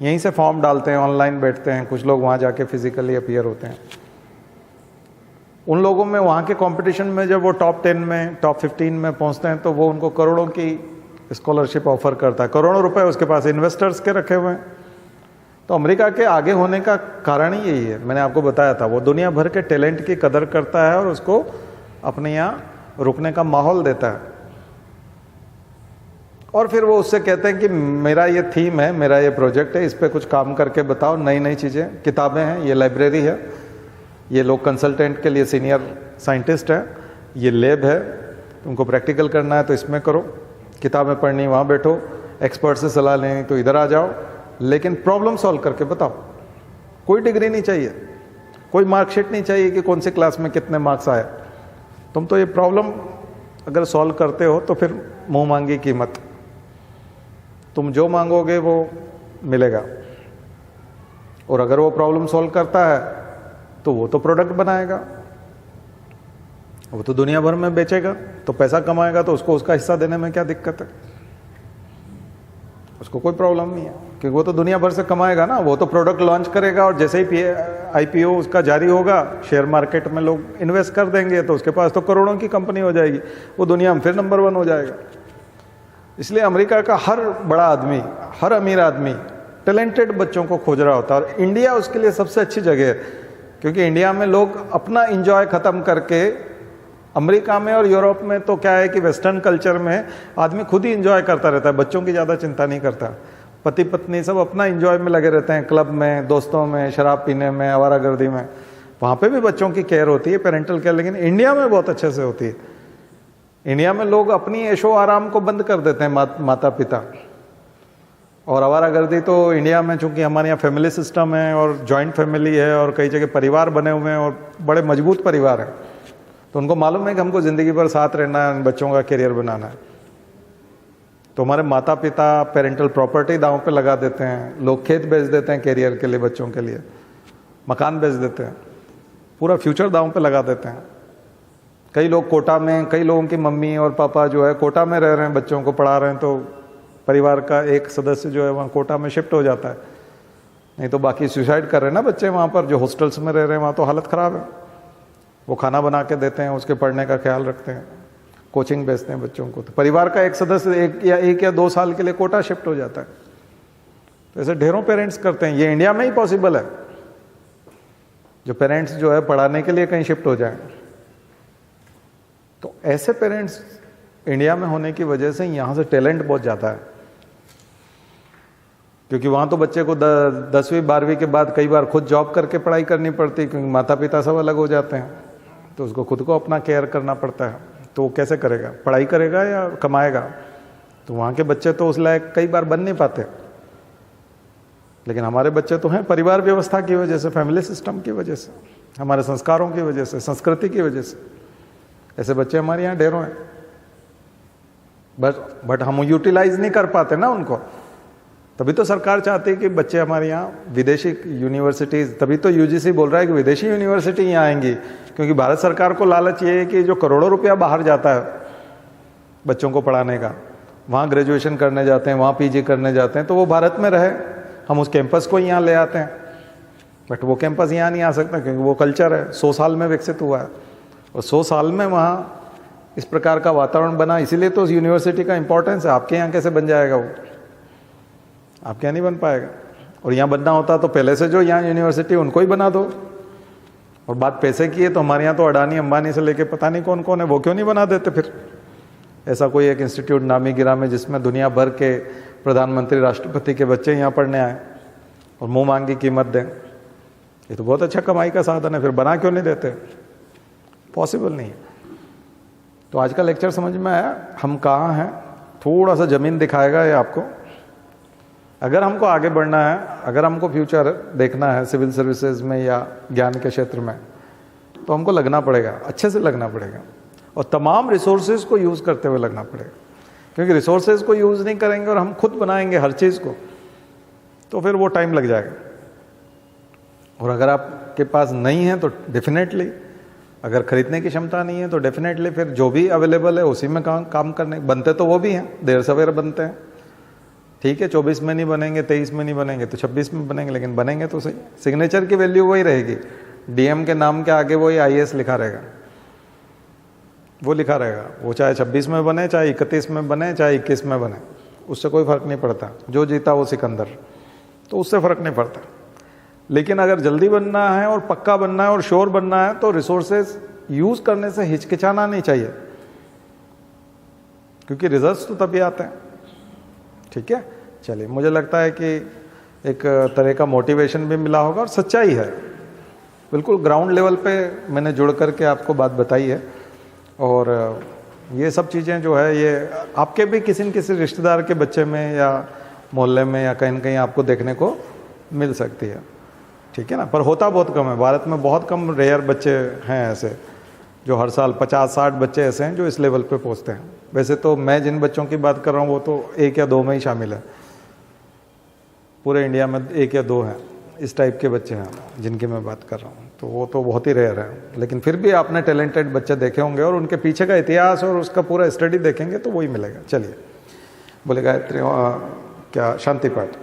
यहीं से फॉर्म डालते हैं, ऑनलाइन बैठते हैं, कुछ लोग वहाँ जाके फिजिकली अपीयर होते हैं। उन लोगों में वहाँ के कंपटीशन में जब वो टॉप 10 में, टॉप 15 में पहुँचते हैं तो वो उनको करोड़ों की स्कॉलरशिप ऑफर करता है, करोड़ों रुपए उसके पास इन्वेस्टर्स के रखे हुए हैं। तो अमेरिका के आगे होने का कारण ही यही है, मैंने आपको बताया था, वो दुनिया भर के टैलेंट की कदर करता है और उसको अपने यहाँ रुकने का माहौल देता है। और फिर वो उससे कहते हैं कि मेरा ये थीम है, मेरा ये प्रोजेक्ट है, इस पे कुछ काम करके बताओ, नई नई चीज़ें, किताबें हैं, ये लाइब्रेरी है, ये लोग कंसल्टेंट के लिए सीनियर साइंटिस्ट हैं, ये लैब है, तुमको प्रैक्टिकल करना है तो इसमें करो, किताबें पढ़नी वहाँ बैठो, एक्सपर्ट से सलाह लेनी तो इधर आ जाओ, लेकिन प्रॉब्लम सॉल्व करके बताओ। कोई डिग्री नहीं चाहिए, कोई मार्कशीट नहीं चाहिए कि कौन सी क्लास में कितने मार्क्स आए। तुम तो ये प्रॉब्लम अगर सॉल्व करते हो तो फिर मुंह मांगी कीमत, तुम जो मांगोगे वो मिलेगा। और अगर वो प्रॉब्लम सॉल्व करता है तो वो तो प्रोडक्ट बनाएगा, वो तो दुनिया भर में बेचेगा, तो पैसा कमाएगा, तो उसको उसका हिस्सा देने में क्या दिक्कत है? उसको कोई प्रॉब्लम नहीं है, क्योंकि वो तो दुनिया भर से कमाएगा ना। वो तो प्रोडक्ट लॉन्च करेगा और जैसे ही IPO उसका जारी होगा, शेयर मार्केट में लोग इन्वेस्ट कर देंगे तो उसके पास तो करोड़ों की कंपनी हो जाएगी, वो दुनिया में फिर नंबर 1 हो जाएगा। इसलिए अमेरिका का हर बड़ा आदमी, हर अमीर आदमी टैलेंटेड बच्चों को खोज रहा होता है, और इंडिया उसके लिए सबसे अच्छी जगह है, क्योंकि इंडिया में लोग अपना इंजॉय ख़त्म करके, अमेरिका में और यूरोप में तो क्या है कि वेस्टर्न कल्चर में आदमी खुद ही इंजॉय करता रहता है, बच्चों की ज़्यादा चिंता नहीं करता। पति पत्नी सब अपना इंजॉय में लगे रहते हैं, क्लब में, दोस्तों में, शराब पीने में, आवारागर्दी में। वहाँ पे भी बच्चों की केयर होती है, पेरेंटल केयर, लेकिन इंडिया में बहुत अच्छे से होती है। इंडिया में लोग अपनी ऐशो आराम को बंद कर देते हैं, माता पिता। और आवारागर्दी तो इंडिया में, चूँकि हमारे यहाँ फैमिली सिस्टम है और जॉइंट फैमिली है और कई जगह परिवार बने हुए हैं और बड़े मजबूत परिवार हैं, तो उनको मालूम है कि हमको ज़िंदगी भर साथ रहना है, बच्चों का करियर बनाना है। तो हमारे माता पिता पेरेंटल प्रॉपर्टी दांव पे लगा देते हैं, लोग खेत बेच देते हैं करियर के लिए, बच्चों के लिए मकान बेच देते हैं, पूरा फ्यूचर दांव पे लगा देते हैं। कई लोग कोटा में, कई लोगों की मम्मी और पापा जो है कोटा में रह रहे हैं, बच्चों को पढ़ा रहे हैं, तो परिवार का एक सदस्य जो है वहाँ कोटा में शिफ्ट हो जाता है, नहीं तो बाकी सुसाइड कर रहे हैं ना बच्चे वहाँ पर, जो हॉस्टल्स में रह रहे हैं, वहाँ तो हालत ख़राब है। वो खाना बना के देते हैं, उसके पढ़ने का ख्याल रखते हैं, कोचिंग भेजते हैं बच्चों को, तो परिवार का एक सदस्य एक या 2 साल के लिए कोटा शिफ्ट हो जाता है। तो ऐसे ढेरों पेरेंट्स करते हैं, ये इंडिया में ही पॉसिबल है, जो पेरेंट्स जो है पढ़ाने के लिए कहीं शिफ्ट हो जाएं। तो ऐसे पेरेंट्स इंडिया में होने की वजह से यहाँ से टैलेंट बहुत जाता है, क्योंकि वहाँ तो बच्चे को 10वीं 12वीं के बाद कई बार खुद जॉब करके पढ़ाई करनी पड़ती है, क्योंकि माता पिता सब अलग हो जाते हैं, तो उसको खुद को अपना केयर करना पड़ता है। तो वो कैसे करेगा, पढ़ाई करेगा या कमाएगा? तो वहाँ के बच्चे तो उस लायक कई बार बन नहीं पाते, लेकिन हमारे बच्चे तो हैं परिवार व्यवस्था की वजह से, फैमिली सिस्टम की वजह से, हमारे संस्कारों की वजह से, संस्कृति की वजह से ऐसे बच्चे हमारे यहाँ ढेरों हैं। बट हम यूटिलाइज नहीं कर पाते ना उनको, तभी तो सरकार चाहती है कि बच्चे हमारे यहाँ विदेशी यूनिवर्सिटीज़, तभी तो UGC बोल रहा है कि विदेशी यूनिवर्सिटी यहाँ आएंगी, क्योंकि भारत सरकार को लालच ये है कि जो करोड़ों रुपया बाहर जाता है बच्चों को पढ़ाने का, वहाँ ग्रेजुएशन करने जाते हैं, वहाँ PG करने जाते हैं, तो वो भारत में रहे, हम उस कैंपस को यहाँ ले आते हैं। बट वो कैंपस यहाँ नहीं आ सकता, क्योंकि वो कल्चर है 100 साल में विकसित हुआ है, और 100 साल में वहाँ इस प्रकार का वातावरण बना, इसीलिए तो उस यूनिवर्सिटी का इंपॉर्टेंस है। आपके यहाँ कैसे बन जाएगा वो? आपके यहाँ नहीं बन पाएगा। और यहाँ बनना होता तो पहले से जो यहाँ यूनिवर्सिटी उनको ही बना दो। और बात पैसे की है तो हमारे यहाँ तो अडानी अंबानी से लेके पता नहीं कौन कौन है, वो क्यों नहीं बना देते फिर ऐसा कोई एक इंस्टीट्यूट नामी गिरामी जिसमें दुनिया भर के प्रधानमंत्री राष्ट्रपति के बच्चे यहाँ पढ़ने आए और मुँह मांगी कीमत दें। ये तो बहुत अच्छा कमाई का साधन है, फिर बना क्यों नहीं देते? पॉसिबल नहीं है। तो आज का लेक्चर समझ में आया हम कहाँ हैं? थोड़ा सा ज़मीन दिखाएगा ये आपको। अगर हमको आगे बढ़ना है, अगर हमको फ्यूचर देखना है सिविल सर्विसेज में या ज्ञान के क्षेत्र में, तो हमको लगना पड़ेगा, अच्छे से लगना पड़ेगा, और तमाम रिसोर्सेज को यूज़ करते हुए लगना पड़ेगा। क्योंकि रिसोर्सेज को यूज़ नहीं करेंगे और हम खुद बनाएंगे हर चीज़ को, तो फिर वो टाइम लग जाएगा। और अगर आपके पास नहीं है तो डेफिनेटली, अगर खरीदने की क्षमता नहीं है तो डेफिनेटली फिर जो भी अवेलेबल है उसी में काम करने, बनते तो वो भी हैं, देर सवेर बनते हैं, ठीक है 24 में नहीं बनेंगे, 23 में नहीं बनेंगे तो 26 में बनेंगे, लेकिन बनेंगे तो सही। सिग्नेचर की वैल्यू वही रहेगी, डीएम के नाम के आगे वही आईएएस लिखा रहेगा, वो लिखा रहेगा। वो चाहे 26 में बने, चाहे 31 में बने, चाहे 21 में बने, उससे कोई फर्क नहीं पड़ता। जो जीता वो सिकंदर, तो उससे फर्क नहीं पड़ता। लेकिन अगर जल्दी बनना है और पक्का बनना है और श्योर बनना है तो रिसोर्सेज यूज करने से हिचकिचाना नहीं चाहिए, क्योंकि रिजल्ट्स तो तभी आते हैं। ठीक है, चलिए, मुझे लगता है कि एक तरह का मोटिवेशन भी मिला होगा और सच्चाई है, बिल्कुल ग्राउंड लेवल पे मैंने जुड़ करके आपको बात बताई है। और ये सब चीज़ें जो है ये आपके भी किसी न किसी रिश्तेदार के बच्चे में या मोहल्ले में या कहीं न कहीं आपको देखने को मिल सकती है। ठीक है ना, पर होता बहुत कम है। भारत में बहुत कम रेयर बच्चे हैं ऐसे जो हर साल 50-60 बच्चे ऐसे हैं जो इस लेवल पे पहुंचते हैं। वैसे तो मैं जिन बच्चों की बात कर रहा हूँ वो तो 1 या 2 में ही शामिल है, पूरे इंडिया में 1 या 2 हैं इस टाइप के बच्चे हैं जिनकी मैं बात कर रहा हूँ, तो वो तो बहुत ही रेयर है। लेकिन फिर भी आपने टैलेंटेड बच्चे देखे होंगे और उनके पीछे का इतिहास और उसका पूरा स्टडी देखेंगे तो वही मिलेगा। चलिए, बोले गायत्री क्या शांति पाठ।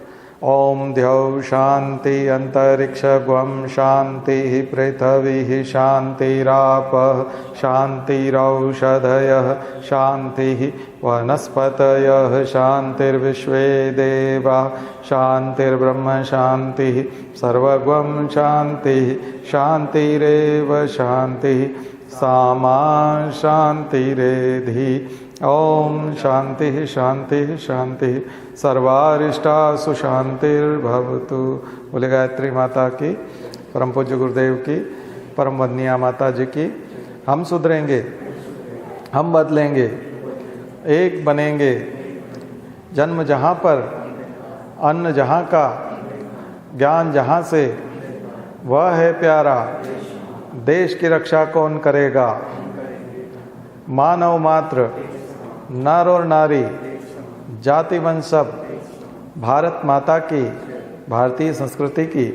ओम द्यौ शांति अंतरिक्षगम शांति पृथ्वी शांतिराप शांतिरौषधयः शांति वनस्पतयः शांतिर्विश्वे देवा शांतिर्ब्रह्म शांति सर्वगम शांति शांतिरेव शांति सामा शांतिरेधि। ओम शांति शांति शांति सर्वारिष्टासु शांतिर्भवतु। बोले गायत्री माता की, परम पूज्य गुरुदेव की, परम वंदनीय माता जी की। हम सुधरेंगे, हम बदलेंगे, एक बनेंगे। जन्म जहाँ पर, अन्न जहाँ का, ज्ञान जहाँ से, वह है प्यारा। देश की रक्षा कौन करेगा? मानव मात्र, नर और नारी, जाति वंश सब, भारत माता की, भारतीय संस्कृति की